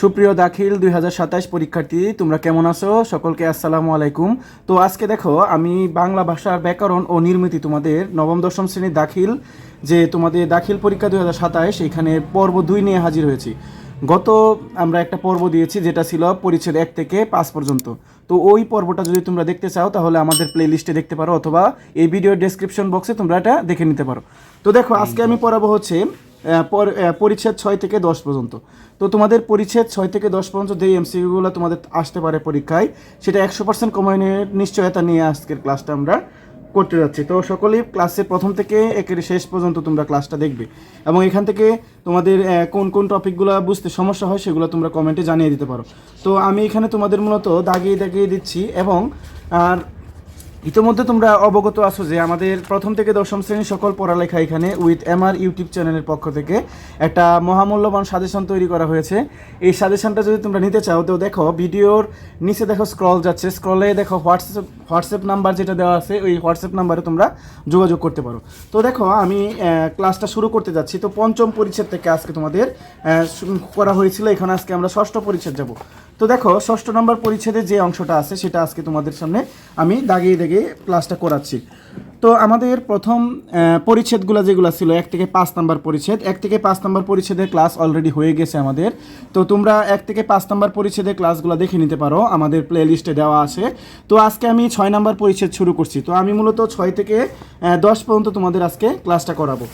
সুপ্রিয় দাখিল 2027 পরীক্ষার্থী, তোমরা কেমন আছো? সকলকে আসসালামু আলাইকুম। তো আজকে দেখো, আমি বাংলা ভাষার ব্যাকরণ ও নির্মিতি তোমাদের নবম দশম শ্রেণীর দাখিল, যে তোমাদের দাখিল পরীক্ষা 2027, এখানে পর্ব 2 নিয়ে হাজির হয়েছি। গত আমরা একটা পর্ব দিয়েছি যেটা ছিল পরিচ্ছেদ 1 থেকে 5 পর্যন্ত। তো ওই পর্বটা যদি তোমরা দেখতে চাও তাহলে আমাদের প্লে লিস্টে দেখতে পারো, অথবা এই ভিডিওর ডেসক্রিপশন বক্সে তোমরা এটা দেখে নিতে পারো। তো দেখো, আজকে আমি পড়াবো হচ্ছে পরিচ্ছেদ 6 থেকে 10 পর্যন্ত। তো তোমাদের পরিচ্ছেদ 6 থেকে 10 পর্যন্ত যে এমসিকিউগুলো তোমাদের আসতে পারে পরীক্ষায়, সেটা 100% কমনের নিশ্চয়তা নিয়ে আজকের ক্লাসটা আমরা করতে যাচ্ছি। তো সকলেই ক্লাসের প্রথম থেকে একেবারে শেষ পর্যন্ত তোমরা ক্লাসটা দেখবে, এবং এখান থেকে তোমাদের কোন কোন টপিকগুলো বুঝতে সমস্যা হয় সেগুলো তোমরা কমেন্টে জানিয়ে দিতে পারো। তো আমি এখানে তোমাদের মূলত দাগিয়ে দাগিয়ে দিচ্ছি, এবং আর ইতিমধ্যে তোমরা অবগত আছো যে আমাদের প্রথম থেকে দশম শ্রেণীর সকল পড়ালেখা এখানে উইথ এমআর ইউটিউব চ্যানেলের পক্ষ থেকে একটা মহামূল্যবান সাজেশন তৈরি করা হয়েছে। এই সাজেশনটা যদি তোমরা নিতে চাও তো দেখো, ভিডিওর নিচে দেখো স্ক্রল যাচ্ছে, স্ক্রলে দেখো হোয়াটসঅ্যাপ নাম্বার যেটা দেওয়া আছে, ওই হোয়াটসঅ্যাপ নাম্বারে তোমরা যোগাযোগ করতে পারো। তো দেখো, আমি ক্লাসটা শুরু করতে যাচ্ছি। তো পঞ্চম পরিচ্ছেদ থেকে আজকে তোমাদের করা হয়েছিল, এখানে আজকে আমরা ষষ্ঠ পরিচ্ছেদ যাব। তো দেখো, ষষ্ঠ নম্বর পরিচ্ছেদে যে অংশটা আছে সেটা আজকে তোমাদের সামনে আমি দাগিয়ে দাগিয়ে ক্লাসটা করাচ্ছি। তো আমাদের প্রথম পরিচ্ছেদগুলো যেগুলো ছিল 1 থেকে 5 নম্বর পরিচ্ছেদ, 1 থেকে 5 নম্বর পরিচ্ছেদের ক্লাস অলরেডি হয়ে গেছে আমাদের। তো তোমরা 1 থেকে 5 নম্বর পরিচ্ছেদের ক্লাসগুলো দেখে নিতে পারো, আমাদের প্লে লিস্টে দেওয়া আছে। তো আজকে আমি 6 নম্বর পরিচ্ছেদ শুরু করছি। তো আমি মূলত 6 থেকে 10 পর্যন্ত তোমাদের আজকে ক্লাসটা করাবো।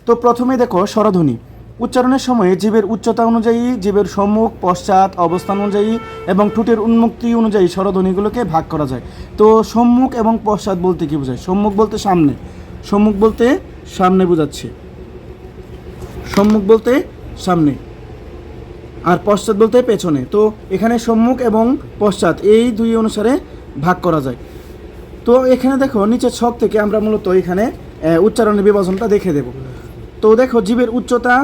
তো প্রথমে দেখো, স্বরধ্বনি। উচ্চারণের সময়ে জীবের উচ্চতা অনুযায়ী, জীবের সম্মুখ পশ্চাৎ অবস্থান অনুযায়ী এবং ঠোঁটের উন্মুক্তি অনুযায়ী স্বরধ্বনিগুলোকে ভাগ করা যায়। তো সম্মুখ এবং পশ্চাৎ বলতে কি বোঝায়? সম্মুখ বলতে সামনে, সম্মুখ বলতে সামনে বোঝাচ্ছে, সম্মুখ বলতে সামনে, আর পশ্চাৎ বলতে পেছনে। তো এখানে সম্মুখ এবং পশ্চাৎ এই দুই অনুসারে ভাগ করা যায়। তো এখানে দেখো, নিচের ছক থেকে আমরা মূলত এখানে উচ্চারণের বিভাজনটা দেখে দেব। তো দেখো, জীবের উচ্চতা,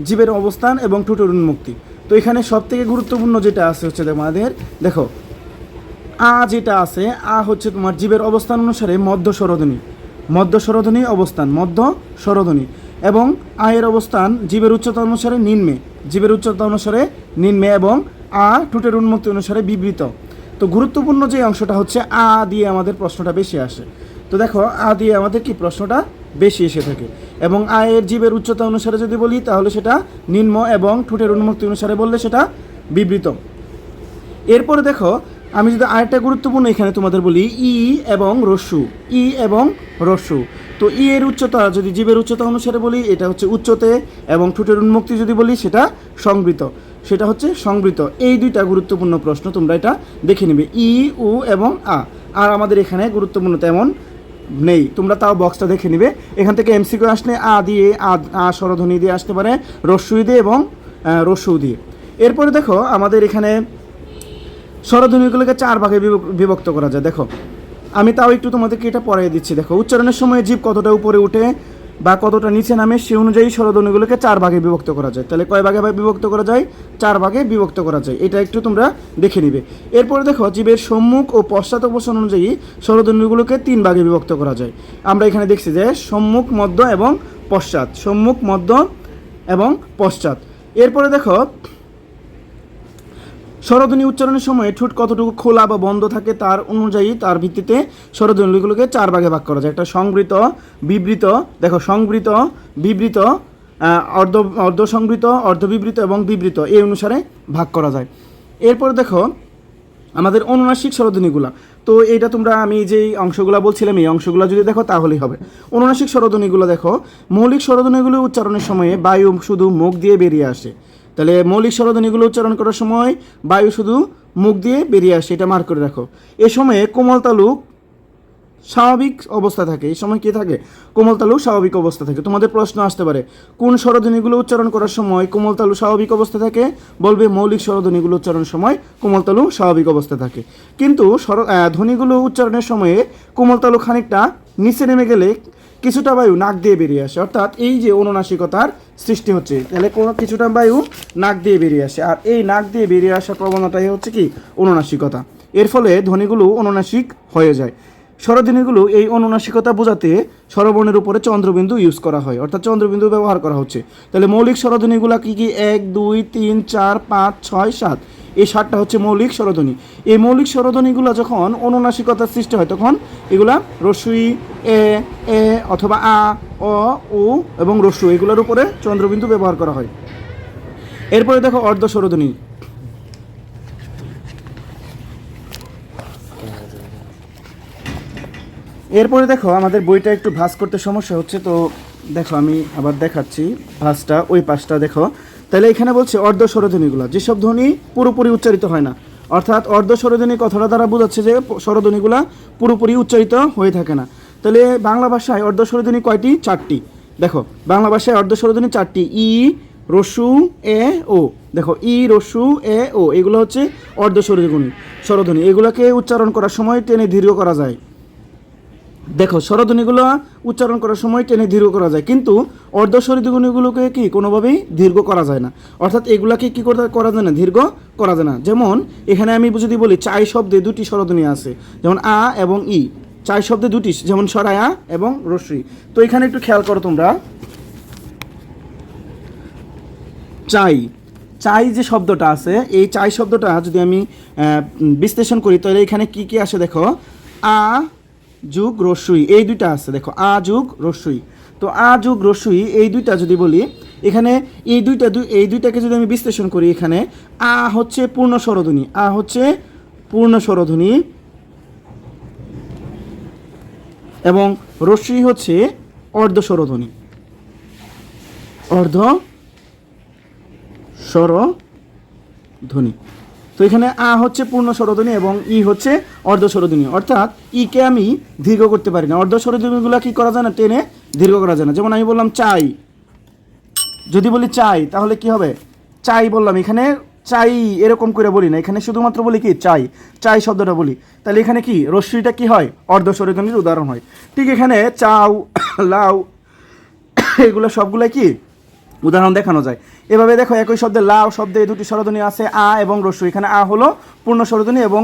জীবের অবস্থান এবং ঠোঁটের উন্মুক্তি। তো এখানে সব থেকে গুরুত্বপূর্ণ যেটা আছে হচ্ছে আমাদের দেখো, আ যেটা আছে, আ হচ্ছে তোমার জীবের অবস্থান অনুসারে মধ্য স্বরধ্বনি, মধ্য স্বরধ্বনি অবস্থান, মধ্য স্বরধ্বনি। এবং আয়ের অবস্থান জীবের উচ্চতা অনুসারে নিম্নে, জীবের উচ্চতা অনুসারে নিম্নে, এবং আ ঠোঁটের উন্মুক্তি অনুসারে বিবৃত। তো গুরুত্বপূর্ণ যে অংশটা হচ্ছে আ দিয়ে আমাদের প্রশ্নটা বেশি আসে। তো দেখো, আ দিয়ে আমাদের কি প্রশ্নটা বেশি এসে থাকে। এবং আয়ের জীবের উচ্চতা অনুসারে যদি বলি তাহলে সেটা নিম্ন, এবং ঠোঁটের উন্মুক্তি অনুসারে বললে সেটা বিবৃত। এরপরে দেখো, আমি যদি আরেকটা গুরুত্বপূর্ণ এখানে তোমাদের বলি, ই এবং রস্যু, ই এবং রস্যু। তো ই এর উচ্চতা যদি জীবের উচ্চতা অনুসারে বলি এটা হচ্ছে উচ্চতে, এবং ঠোঁটের উন্মুক্তি যদি বলি সেটা সংবৃত, সেটা হচ্ছে সংবৃত। এই দুইটা গুরুত্বপূর্ণ প্রশ্ন, তোমরা এটা দেখে নেবে, ই, উ এবং আ। আর আমাদের এখানে গুরুত্বপূর্ণ তেমন নেই, তোমরা তাও বক্সটা দেখে নিবে। এখান থেকে এমসিকিউ আসলে আ দিয়ে, আ স্বরধ্বনি দিয়ে আসতে পারে, রস্যই দিয়ে এবং রস্যু দিয়ে। এরপরে দেখো, আমাদের এখানে স্বরধ্বনিগুলোকে 4 ভাগে বিভক্ত করা যায়। দেখো, আমি তাও একটু তোমাদেরকে এটা পড়িয়ে দিচ্ছি। দেখো, উচ্চারণের সময় জীব কতটা উপরে উঠে বা কতটা নিচে নামে সে অনুযায়ী স্বরধ্বনিগুলোকে 4 ভাগে বিভক্ত করা যায়। তাহলে কয় ভাগে বিভক্ত করা যায়? 4 ভাগে বিভক্ত করা যায়। এটা একটু তোমরা দেখে নিবে। এরপরে দেখো, জীবের সম্মুখ ও পশ্চাৎ অবস্থান অনুযায়ী স্বরধ্বনিগুলোকে 3 ভাগে বিভক্ত করা যায়। আমরা এখানে দেখছি যে সম্মুখ, মধ্য এবং পশ্চাৎ, সম্মুখ, মধ্য এবং পশ্চাৎ। এরপরে দেখো, স্বরধ্বনি উচ্চারণের সময় ঠোঁট কতটুকু খোলা বা বন্ধ থাকে তার অনুযায়ী, তার ভিত্তিতে স্বরধ্বনিগুলোকে 4 ভাগে ভাগ করা যায়। একটা সংবৃত, বিবৃত, দেখো সংবৃত, বিবৃত, অর্ধসংবৃত, অর্ধবিবৃত এবং বিবৃত, এই অনুসারে ভাগ করা যায়। এরপর দেখো, আমাদের অনুনাসিক স্বরধ্বনিগুলা। তো এইটা তোমরা, আমি যেই অংশগুলো বলছিলাম এই অংশগুলো যদি দেখো তাহলেই হবে। অনুনাসিক স্বরধ্বনিগুলো দেখো, মৌলিক স্বরধ্বনিগুলো উচ্চারণের সময়ে বায়ু শুধু মুখ দিয়ে বেরিয়ে আসে। তাহলে মৌলিক স্বরধ্বনিগুলো উচ্চারণ করার সময় বায়ু শুধু মুখ দিয়ে বেরিয়ে আসে, এটা মার্ক করে রাখো। এ সময়ে কোমল তালু স্বাভাবিক অবস্থা থাকে। এই সময় কী থাকে? কোমল তালু স্বাভাবিক অবস্থা থাকে। তোমাদের প্রশ্ন আসতে পারে, কোন স্বরধ্বনিগুলো উচ্চারণ করার সময় কোমল তালু স্বাভাবিক অবস্থা থাকে? বলবে মৌলিক স্বরধ্বনিগুলো উচ্চারণের সময় কোমল তালু স্বাভাবিক অবস্থা থাকে। কিন্তু ধ্বনিগুলো উচ্চারণের সময়ে কোমল তালু খানিকটা নিচে নেমে গেলে কিছুটা বায়ু নাক দিয়ে বেরিয়ে আসে, অর্থাৎ এই যে অনুনাসিকতার সৃষ্টি হচ্ছে। তাহলে কোনো কিছুটা বায়ু নাক দিয়ে বেরিয়ে আসে, আর এই নাক দিয়ে বেরিয়ে আসার প্রবণতাই হচ্ছে কি? অনুনাসিকতা। এর ফলে ধ্বনিগুলো অনুনাসিক হয়ে যায়। স্বরধ্বনিগুলো এই অনুনাসিকতা বোঝাতে স্বরবর্ণের উপরে চন্দ্রবিন্দু ইউজ করা হয়, অর্থাৎ চন্দ্রবিন্দু ব্যবহার করা হচ্ছে। তাহলে মৌলিক স্বরধ্বনিগুলো কী কী? 1 2 3 4 5 6 7, এই 7টা হচ্ছে মৌলিক স্বরধ্বনি। এই মৌলিক স্বরধ্বনিগুলো যখন অনুনাসিকতার সৃষ্টি হয় তখন এগুলা রস্যই, এ এ অথবা আ, অ, উ এবং রস্যু এগুলোর উপরে চন্দ্রবিন্দু ব্যবহার করা হয়। এরপরে দেখো অর্ধ স্বরধ্বনি। এরপরে দেখো আমাদের বইটা একটু ভাঁজ করতে সমস্যা হচ্ছে, তো দেখো আমি আবার দেখাচ্ছি ভাঁজটা, ওই পাশটা দেখো। তাহলে এখানে বলছে অর্ধ স্বরধ্বনিগুলো, যেসব ধ্বনি পুরোপুরি উচ্চারিত হয় না, অর্থাৎ অর্ধ স্বরধ্বনি কথাটা দ্বারা বোঝাচ্ছে যে স্বরধ্বনিগুলো পুরোপুরি উচ্চারিত হয়ে থাকে না। তাহলে বাংলা ভাষায় অর্ধ স্বরধ্বনি কয়টি? 4টি। দেখো বাংলা ভাষায় অর্ধ স্বরধ্বনি 4টি। ই, রস্যু, এ, ও। দেখো ই, রস্যু, এ, ও এগুলো হচ্ছে অর্ধ স্বরধ্বনি। এগুলোকে উচ্চারণ করার সময় টেনে দীর্ঘ করা যায়। দেখো স্বরধ্বনিগুলো উচ্চারণ করার সময় টেনে দীর্ঘ করা যায়, কিন্তু অর্ধ স্বরধ্বনিগুলোকে কি কোনোভাবেই দীর্ঘ করা যায় না, অর্থাৎ এগুলাকে কি করা যায় না? দীর্ঘ করা যায় না। যেমন এখানে আমি যদি বলি চাই শব্দে 2টি স্বরধ্বনি আছে, যেমন আ এবং ই, চাই শব্দে 2টি, যেমন সরায়া এবং রস্যই। তো এখানে একটু খেয়াল করো তোমরা, চাই চাই যে শব্দটা আছে, এই চাই শব্দটা যদি আমি বিশ্লেষণ করি তাহলে এখানে কি কি আসে দেখো, আ যুগ রস্যই, এই দুইটা আছে দেখো, আ যুগ রস্যই। তো আ যুগ রস্যই এই দুইটা যদি বলি, এখানে এই দুইটাকে যদি আমি বিশ্লেষণ করি, এখানে আ হচ্ছে পূর্ণ স্বরধ্বনি, আ হচ্ছে পূর্ণ স্বরধ্বনি এবং রস্যই হচ্ছে অর্ধ স্বরধ্বনি, অর্ধ স্বরধ্বনি। তো এখানে আ হচ্ছে পূর্ণ স্বরধ্বনি এবং ই হচ্ছে অর্ধ স্বরধ্বনি, অর্থাৎ ইকে আমি দীর্ঘ করতে পারি না। অর্ধ স্বরধ্বনিগুলো কি করা যায় না? টেনে দীর্ঘ করা যায় না। যেমন আমি বললাম চাই, যদি বলি চাই তাহলে কি হবে? চাই বললাম, এখানে চাই এরকম করে বলি না, এখানে শুধুমাত্র বলি কি চাই, চাই শব্দটা বলি। তাহলে এখানে কি রস্যইটা কি হয়? অর্ধ স্বরধ্বনির উদাহরণ হয়। ঠিক এখানে চাও, লাউ এগুলো সবগুলাই কি উদাহরণ দেখানো যায়। এভাবে দেখো একই শব্দে লাউ শব্দে 2টি স্বরধ্বনি আছে, আ এবং রস্যু। এখানে আ হলো পূর্ণ স্বরধ্বনি এবং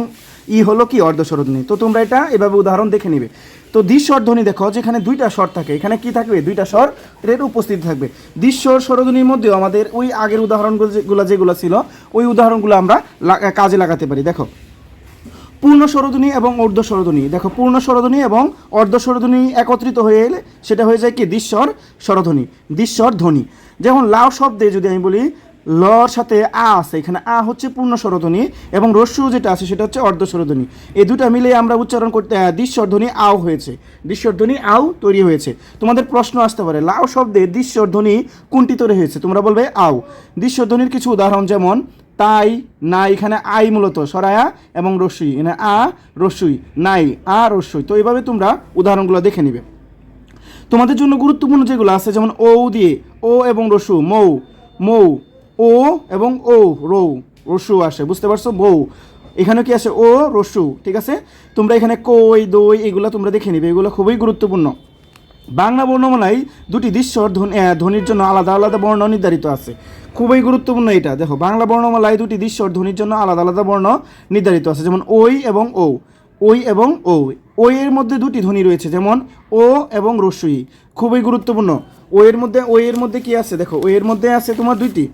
ই হলো কি অর্ধ স্বরধ্বনি। তো তোমরা এটা এভাবে উদাহরণ দেখে নিবে। তো দ্বিস্বর ধ্বনি দেখো, যেখানে 2টা স্বর থাকে, এখানে কি থাকবে? 2টা স্বর এর উপস্থিত থাকবে। দ্বিস্বর স্বরধ্বনির মধ্যেও আমাদের ওই আগের উদাহরণগুলো যেগুলো ছিল ওই উদাহরণগুলো আমরা কাজে লাগাতে পারি। দেখো পূর্ণ স্বরধ্বনি এবং অর্ধ স্বরধ্বনি, দেখো পূর্ণ স্বরধ্বনি এবং অর্ধ স্বরধ্বনি একত্রিত হয়ে এলে সেটা হয়ে যায় কি? দ্বিস্বর স্বরধ্বনি, দ্বিস্বর ধ্বনি। যেমন লাউ শব্দে যদি আমি বলি লর সাথে আ আছে, এখানে আ হচ্ছে পূর্ণ স্বরধ্বনি এবং রস্যু যেটা আছে সেটা হচ্ছে অর্ধ স্বরধ্বনি। এই দুটো মিলে আমরা উচ্চারণ করতে দ্বিস্বর ধ্বনি আও হয়েছে, দ্বিস্বর ধ্বনি আও তৈরি হয়েছে। তোমাদের প্রশ্ন আসতে পারে লাউ শব্দে দ্বিস্বর ধ্বনি কোনটি তৈরি হয়েছে? তোমরা বলবে আও। দ্বিস্বর ধ্বনির কিছু উদাহরণ, যেমন তাই, নাই, এখানে আই মূলত সরায়া এবং রস্যই, এখানে আ রস্যই, নাই আ রস্যই। তো এইভাবে তোমরা উদাহরণগুলো দেখে নিবে। তোমাদের জন্য গুরুত্বপূর্ণ যেগুলো আছে, যেমন ও দিয়ে ও এবং রস্যু, মৌ, মৌ, ও এবং ও, রৌ, রস্যু আসে, বুঝতে পারছো? বউ, এখানে কি আসে? ও রস্যু, ঠিক আছে? তোমরা এখানে কই, দই এগুলো তোমরা দেখে নিবে, এগুলো খুবই গুরুত্বপূর্ণ। বাংলা বর্ণমালায় 2টি দ্বিস্বর ধ্বনির জন্য আলাদা আলাদা বর্ণ নির্ধারিত আছে, খুবই গুরুত্বপূর্ণ এটা। দেখো বাংলা বর্ণমালায় 2টি দ্বিস্বর ধ্বনির জন্য আলাদা আলাদা বর্ণ নির্ধারিত আছে, যেমন ওই এবং ও, ওই এবং ও। ওই এর মধ্যে 2টি ধ্বনি রয়েছে, যেমন ও এবং রস্যই, খুবই গুরুত্বপূর্ণ। ও এর মধ্যে কি আছে? দেখো ও এর মধ্যে আছে তোমার 2টি,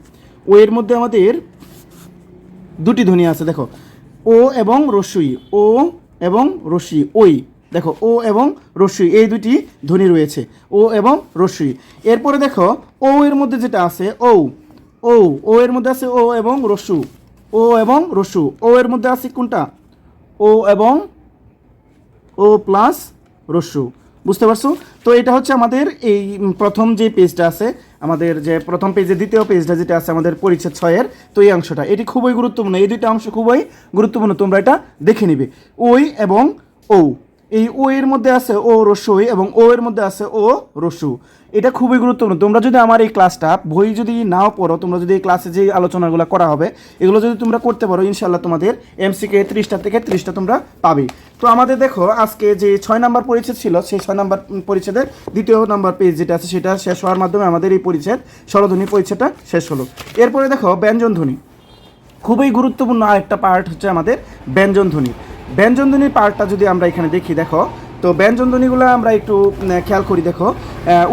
ও এর মধ্যে আমাদের 2টি ধ্বনি আছে। দেখো ও এবং রস্যই, ও এবং রস্যই, ওই। দেখো ও এবং রস্যই এই 2টি ধ্বনি রয়েছে, ও এবং রস্যই। এরপরে দেখো ও এর মধ্যে যেটা আছে ও, ও ও এর মধ্যে আছে ও এবং রস্যু, ও এবং রস্যু। ও এর মধ্যে আছে কোনটা? ও এবং ও প্লাস রস্যু, বুঝতে পারছো? তো এটা হচ্ছে আমাদের এই প্রথম যে পেজটা আছে, আমাদের যে প্রথম পেজে দ্বিতীয় পেজটা যেটা আছে আমাদের পরিচ্ছেদ 6-এর, তো এই অংশটা এটি খুবই গুরুত্বপূর্ণ, এই 2টা অংশ খুবই গুরুত্বপূর্ণ, তোমরা এটা দেখে নিবে। ওই এবং ও, এই ও এর মধ্যে আছে ও রস্যই এবং ও এর মধ্যে আছে ও রস্যু, এটা খুবই গুরুত্বপূর্ণ। তোমরা যদি আমার এই ক্লাসটা বই যদি নাও পড়ো, তোমরা যদি এই ক্লাসে যে আলোচনাগুলো করা হবে এগুলো যদি তোমরা করতে পারো, ইনশাল্লাহ তোমাদের এমসিকে 30টা থেকে 30টা তোমরা পাবে। তো আমাদের দেখো আজকে যে 6 নাম্বার পরিচ্ছেদ ছিল, সেই 6 নাম্বার পরিচ্ছেদের 2য় নাম্বার পেজ যেটা আছে সেটা শেষ হওয়ার মাধ্যমে আমাদের এই পরিচ্ছেদ স্বরধ্বনি পরিচ্ছেদটা শেষ হলো। এরপরে দেখো ব্যঞ্জনধ্বনি, খুবই গুরুত্বপূর্ণ আরেকটা পার্ট হচ্ছে আমাদের ব্যঞ্জনধ্বনি। ব্যঞ্জনধ্বনির পার্টটা যদি আমরা এখানে দেখি, দেখো তো ব্যঞ্জনধ্বনিগুলো আমরা একটু খেয়াল করি। দেখো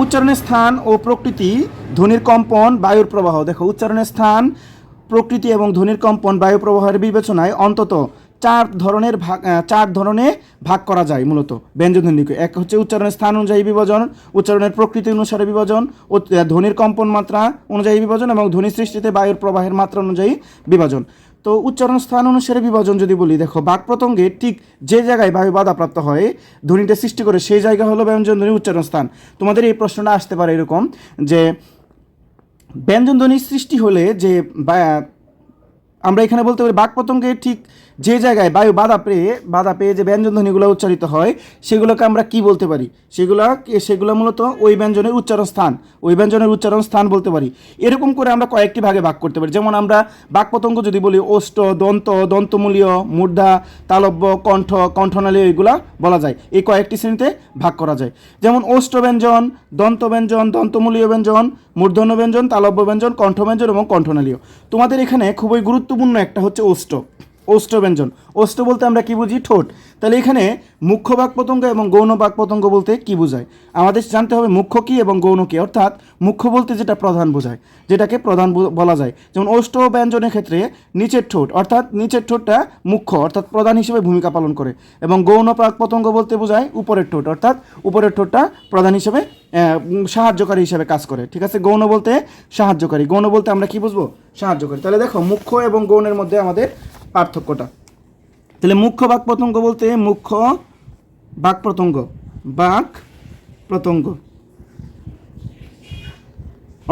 উচ্চারণের স্থান ও প্রকৃতি, ধ্বনির কম্পন, বায়ুর প্রবাহ। দেখো উচ্চারণের স্থান, প্রকৃতি এবং ধ্বনির কম্পন, বায়ু প্রবাহের বিবেচনায় অন্তত চার ধরনে ভাগ করা যায় মূলত ব্যঞ্জনধ্বনিকে। এক হচ্ছে উচ্চারণের স্থান অনুযায়ী বিভাজন, উচ্চারণের প্রকৃতি অনুসারে বিভাজন, ধ্বনির কম্পন মাত্রা অনুযায়ী বিভাজন এবং ধ্বনি সৃষ্টিতে বায়ুর প্রবাহের মাত্রা অনুযায়ী বিভাজন। তো উচ্চারণ স্থান অনুসারে বিভাজন যদি বলি, দেখো বাক প্রত্যঙ্গে ঠিক যে জায়গায় বায়ু বাধাপ্রাপ্ত হয় ধ্বনিটা সৃষ্টি করে সেই জায়গা হলো ব্যঞ্জনধ্বনি উচ্চারণ স্থান। তোমাদের এই প্রশ্নটা আসতে পারে এরকম যে ব্যঞ্জনধ্বনি সৃষ্টি হলে যে আমরা এখানে বলতে পারি বাক প্রত্যঙ্গে ঠিক যে জায়গায় বায়ু বাধা পেয়ে যে ব্যঞ্জনধ্বনিগুলো উচ্চারিত হয় সেগুলোকে আমরা কি বলতে পারি, সেগুলো মূলত ওই ব্যঞ্জনের উচ্চারণ স্থান বলতে পারি। এরকম করে আমরা কয়েকটি ভাগে ভাগ করতে পারি। যেমন আমরা বাক প্রত্যঙ্গ যদি বলি ওষ্ঠ, দন্তমূলীয়, মূর্ধা, তালব্য, কণ্ঠনালী, এগুলা বলা যায়। এই কয়েকটি শ্রেণীতে ভাগ করা যায়। যেমন ওষ্ঠ ব্যঞ্জন, দন্তমূলীয় ব্যঞ্জন, মূর্ধন্য ব্যঞ্জন, তালব্য ব্যঞ্জন, কণ্ঠ ব্যঞ্জন এবং কণ্ঠনালীয়। তোমাদের এখানে খুবই গুরুত্বপূর্ণ একটা হচ্ছে ওষ্ঠ ব্যঞ্জন। ওষ্ঠ বলতে আমরা কি বুঝি? ঠোঁট। তাহলে এখানে মুখ্য বাক প্রত্যঙ্গ এবং গৌণ বাক প্রত্যঙ্গ বলতে কি বোঝায়? আমাদের জানতে হবে মুখ্য কি এবং গৌণ কি। অর্থাৎ মুখ্য বলতে যেটা প্রধান বোঝায়, যেটাকে প্রধান বলা যায়। যেমন ওষ্ঠ ব্যঞ্জনের ক্ষেত্রে নিচের ঠোঁট, অর্থাৎ নিচের ঠোঁটটা মুখ্য অর্থাৎ প্রধান হিসেবে ভূমিকা পালন করে। এবং গৌণ বাক প্রত্যঙ্গ বলতে বোঝায় উপরের ঠোঁট, অর্থাৎ উপরের ঠোঁটটা প্রধান হিসেবে সাহায্যকারী হিসেবে কাজ করে। ঠিক আছে, গৌণ বলতে সাহায্যকারী, গৌণ বলতে আমরা কি বুঝবো? সাহায্যকারী। তাহলে দেখো মুখ্য এবং গৌণের মধ্যে আমাদের পার্থক্যটা। তাহলে মুখ্য বাক প্রত্যঙ্গ বলতে মুখ্য বাক প্রত্যঙ্গ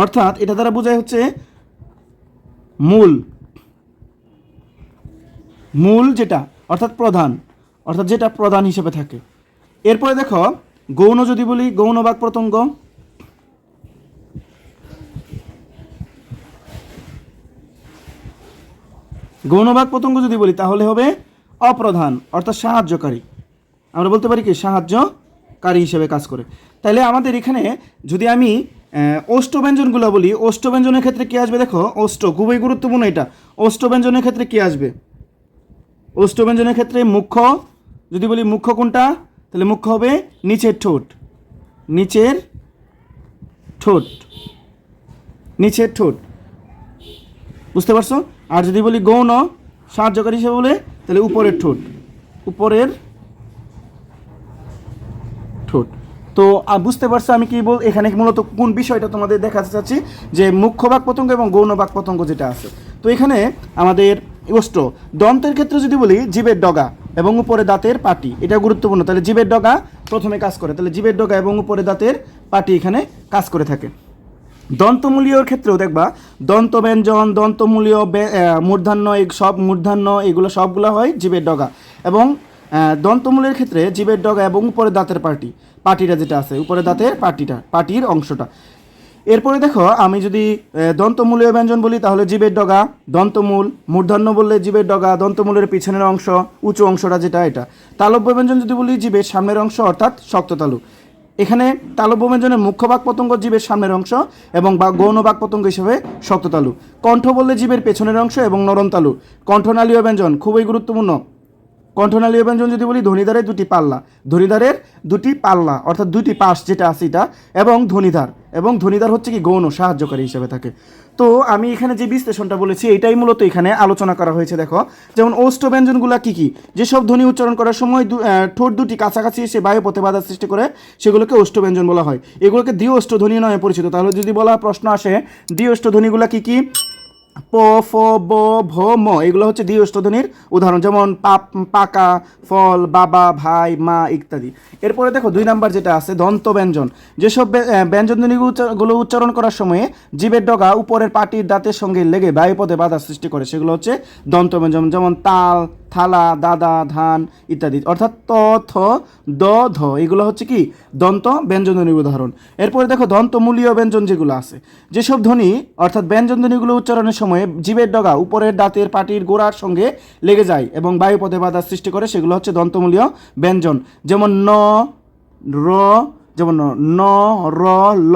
অর্থাৎ এটা দ্বারা বোঝায় হচ্ছে মূল যেটা, অর্থাৎ যেটা প্রধান হিসেবে থাকে। এরপরে দেখো গৌণ যদি বলি, গৌণ বাক প্রত্যঙ্গ যদি বলি তাহলে হবে অপ্রধান অর্থাৎ সাহায্যকারী। আমরা বলতে পারি কি সাহায্যকারী হিসেবে কাজ করে। তাহলে আমাদের এখানে যদি আমি ওষ্ঠ ব্যঞ্জনগুলো বলি, ওষ্ঠ ব্যঞ্জনের ক্ষেত্রে কি আসবে? দেখো ওষ্ঠ খুবই গুরুত্বপূর্ণ এটা। ওষ্ঠ ব্যঞ্জনের ক্ষেত্রে কি আসবে? ওষ্ঠ ব্যঞ্জনের ক্ষেত্রে মুখ্য যদি বলি, মুখ্য কোনটা? তাহলে মুখ্য হবে নিচের ঠোঁট, বুঝতে পারছো? আর যদি বলি গৌণ সাহায্যকারী হিসেবে বলে তাহলে উপরের ঠোঁট। তো বুঝতে পারছো আমি কি এখানে মূলত কোন বিষয়টা তোমাদের দেখাতে চাচ্ছি, যে মুখ্য বাক প্রত্যঙ্গ এবং গৌণ বাক প্রত্যঙ্গ যেটা আছে। তো এখানে আমাদের ওষ্ঠ দন্তের ক্ষেত্রে যদি বলি জিভের ডগা এবং উপরে দাঁতের পাটি, এটা গুরুত্বপূর্ণ। তাহলে জিভের ডগা প্রথমে কাজ করে, তাহলে জিভের ডগা এবং উপরে দাঁতের পাটি এখানে কাজ করে থাকে। দন্তমূলীয়র ক্ষেত্রেও দেখবা দন্ত ব্যঞ্জন, দন্তমূলীয়, মূর্ধান্য এগুলো সবগুলো হয় জিভের ডগা। এবং দন্তমূলের ক্ষেত্রে জিভের ডগা এবং উপরে দাঁতের পাটিটা যেটা আছে, উপরে দাঁতের পাটির অংশটা। এরপরে দেখো আমি যদি দন্তমূলীয় ব্যঞ্জন বলি তাহলে জিভের ডগা, দন্তমূল, মূর্ধন্য বললে জিভের ডগা, দন্তমূলের পিছনের অংশ, উঁচু অংশটা যেটা এটা। তালব্য ব্যঞ্জন যদি বলি জিভের সামনের অংশ অর্থাৎ শক্ত তালু। এখানে তালব্য ব্যঞ্জনের মুখ্য বাক প্রত্যঙ্গ জিভের সামনের অংশ এবং গৌণ বাক প্রত্যঙ্গ হিসেবে শক্ত তালু। কণ্ঠ বললে জিভের পেছনের অংশ এবং নরম তালু। কণ্ঠনালীয় ব্যঞ্জন খুবই গুরুত্বপূর্ণ। কণ্ঠনালীয় ব্যঞ্জন যদি বলি ধ্বনিধারের দুটি পাল্লা অর্থাৎ দুটি পাশ যেটা আছে এটা, এবং ধ্বনিধার হচ্ছে কি গৌণ সাহায্যকারী হিসেবে থাকে। তো আমি এখানে যে বিশ্লেষণটা বলেছি এটাই মূলত এখানে আলোচনা করা হয়েছে। দেখো যেমন ওষ্ঠ ব্যঞ্জনগুলো কি, যেসব ধ্বনি উচ্চারণ করার সময় ঠোঁট দুটি কাছাকাছি এসে বায়ুপথে বাধা সৃষ্টি করে সেগুলোকে ওষ্ঠ ব্যঞ্জন বলা হয়। এগুলোকে দ্বিওষ্ঠ ধ্বনি নামে পরিচিত। তাহলে যদি প্রশ্ন আসে দ্বিওষ্ঠ ধ্বনিগুলো কি? প, ফ, ব, ভ, ম এগুলো হচ্ছে দ্বিওষ্ঠ ধ্বনির উদাহরণ, যেমন পাকা, ফল, বাবা, ভাই, মা ইত্যাদি। এরপরে দেখো 2 নাম্বার যেটা আছে দন্ত ব্যঞ্জন। যেসব ব্যঞ্জন ধ্বনিগুলো উচ্চারণ করার সময়ে জিভের ডগা উপরের পাটির দাঁতের সঙ্গে লেগে বায়ুপথে বাধা সৃষ্টি করে সেগুলো হচ্ছে দন্ত ব্যঞ্জন, যেমন তাল, থালা, দাদা, ধান ইত্যাদি। অর্থাৎ ত, থ, দ, ধ এগুলো হচ্ছে কি দন্ত ব্যঞ্জন ধ্বনির উদাহরণ। এরপরে দেখো দন্তমূলীয় ব্যঞ্জন যেগুলো আছে, যেসব ধ্বনি অর্থাৎ ব্যঞ্জন ধ্বনিগুলো উচ্চারণের সময় জিভের ডগা উপরের দাঁতের পাটির গোড়ার সঙ্গে লেগে যায় এবং বায়ুপথে বাধা সৃষ্টি করে সেগুলো হচ্ছে দন্তমূলীয় ব্যঞ্জন, যেমন ন, র, ল,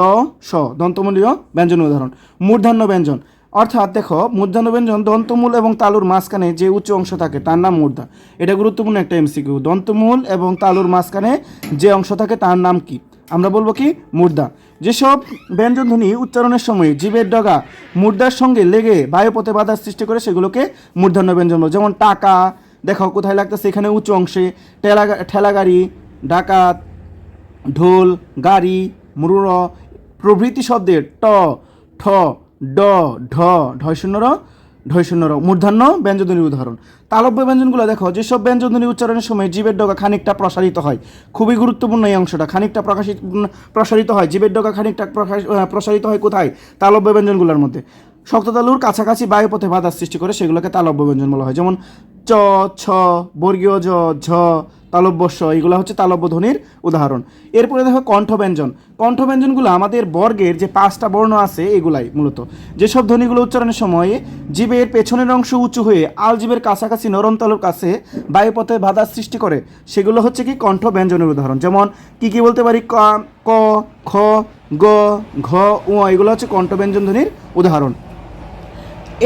স দন্তমূলীয় ব্যঞ্জনের উদাহরণ। মূর্ধন্য ব্যঞ্জন অর্থাৎ দেখো মূর্ধন্য ব্যঞ্জন দন্তমূল এবং তালুর মাঝখানে যে উচ্চ অংশ থাকে তার নাম মূর্ধা। এটা গুরুত্বপূর্ণ একটা এমসিকিউ। দন্তমূল এবং তালুর মাঝখানে যে অংশ থাকে তার নাম কি? আমরা বলবো কি? মূর্ধা। যেসব ব্যঞ্জনধ্বনি উচ্চারণের সময় জীবের ডগা মূর্ধার সঙ্গে লেগে বায়ুপথে বাধার সৃষ্টি করে সেগুলোকে মূর্ধন্য ব্যঞ্জন বলে। যেমন টাকা, দেখো কোথায় লাগতেছে, এখানে উঁচু অংশে। ঠেলাগাড়ি, ডাকাত, ঢোল, গাড়ি, মরুর প্রভৃতি শব্দের ট, ঠ, ড, ঢ, ঢ মূর্ধন্য ব্যঞ্জনধ্বনির উদাহরণ। তালব্য ব্যঞ্জনগুলো দেখো, যেসব ব্যঞ্জনধ্বনি উচ্চারণের সময় জীবের ডগা খানিকটা প্রসারিত হয়। খুবই গুরুত্বপূর্ণ এই অংশটা, খানিকটা প্রসারিত হয়। জীবের ডগা খানিকটা প্রসারিত হয় কোথায়? তালব্য ব্যঞ্জনগুলোর মধ্যে। শক্ত তালুর কাছাকাছি বায়ুপথে বাধার সৃষ্টি করে সেগুলোকে তালব্য ব্যঞ্জন বলা হয়। যেমন চ, ছ, বর্গীয় জ, ঝ, তালব্য স, এগুলো হচ্ছে তালব্য ধ্বনির উদাহরণ। এরপরে দেখো কণ্ঠব্যঞ্জন। কণ্ঠব্যঞ্জনগুলো আমাদের বর্গের যে 5টা বর্ণ আছে এগুলাই মূলত। যেসব ধ্বনিগুলো উচ্চারণের সময় জীবের পেছনের অংশ উঁচু হয়ে আলজিবের কাছাকাছি নরম তালুর কাছে বায়ুপথে বাধার সৃষ্টি করে সেগুলো হচ্ছে কি? কণ্ঠব্যঞ্জনের উদাহরণ। যেমন কি বলতে পারি? ক, খ, গ, ঘ, উ, এগুলো হচ্ছে কণ্ঠব্যঞ্জন ধ্বনির উদাহরণ।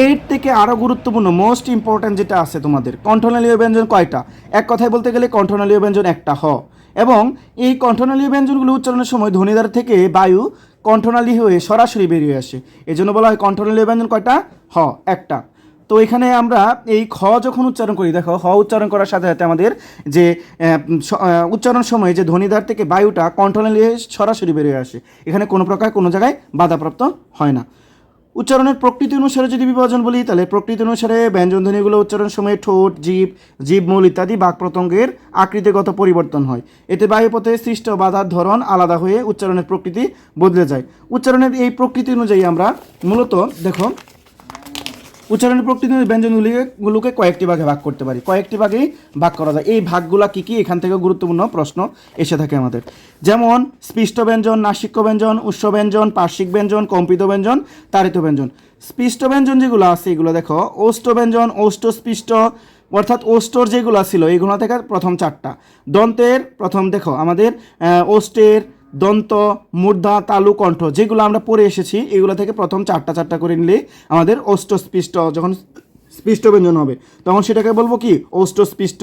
এর থেকে আরও গুরুত্বপূর্ণ মোস্ট ইম্পর্ট্যান্ট যেটা আছে তোমাদের, কণ্ঠনালীয় ব্যঞ্জন কয়টা? এক কথায় বলতে গেলে কণ্ঠনালীয় ব্যঞ্জন একটা, হ। এবং এই কণ্ঠনালীয় ব্যঞ্জনগুলো উচ্চারণের সময় ধ্বনিদ্বার থেকে বায়ু কণ্ঠনালী হয়ে সরাসরি বেরিয়ে আসে। এই জন্য বলা হয় কণ্ঠনালীয় ব্যঞ্জন কয়টা? হ, একটা। তো এখানে আমরা এই খ যখন উচ্চারণ করি, দেখো হ উচ্চারণ করার সাথে সাথে আমাদের যে উচ্চারণ সময়ে যে ধ্বনিদ্বার থেকে বায়ুটা কণ্ঠনালী হয়ে সরাসরি বেরিয়ে আসে, এখানে কোনো প্রকার কোনো জায়গায় বাধাপ্রাপ্ত হয় না। উচ্চারণের প্রকৃতি অনুসারে যদি বিভাজন বলি, তাহলে প্রকৃতি অনুসারে ব্যঞ্জনধ্বনিগুলো উচ্চারণের সময় ঠোঁট, জীবমূল ইত্যাদি বাক প্রত্যঙ্গের আকৃতিগত পরিবর্তন হয়। এতে বায়ুপথে সৃষ্ট বাধার ধরন আলাদা হয়ে উচ্চারণের প্রকৃতি বদলে যায়। উচ্চারণের এই প্রকৃতি অনুযায়ী আমরা মূলত দেখো উচ্চারণের প্রকৃতি ব্যঞ্জনগুলোকে কয়েকটি ভাগে ভাগ করতে পারি। কয়েকটি ভাগেই ভাগ করা যায়। এই ভাগগুলা কী কী? এখান থেকে গুরুত্বপূর্ণ প্রশ্ন এসে থাকে আমাদের। যেমন স্পৃষ্ট ব্যঞ্জন, নাসিক্য ব্যঞ্জন, উষ্ণ ব্যঞ্জন, পার্শ্বিক ব্যঞ্জন, কম্পিত ব্যঞ্জন, তাড়িত ব্যঞ্জন। স্পৃষ্ট ব্যঞ্জন যেগুলো আছে এগুলো দেখো ওষ্ঠ ব্যঞ্জন, ওষ্ঠ স্পৃষ্ট, অর্থাৎ ওষ্ঠর যেগুলো ছিল এগুলো থেকে প্রথম 4টা। দন্তের প্রথম দেখো আমাদের ওষ্ঠের, দন্ত, মূর্ধা, তালু, কণ্ঠ যেগুলো আমরা পড়ে এসেছি এগুলো থেকে প্রথম 4টা করে নিলে আমাদের ওষ্ঠস্পৃষ্ট, যখন স্পৃষ্ট ব্যঞ্জন হবে তখন সেটাকে বলবো কি? ওষ্ঠস্পৃষ্ট,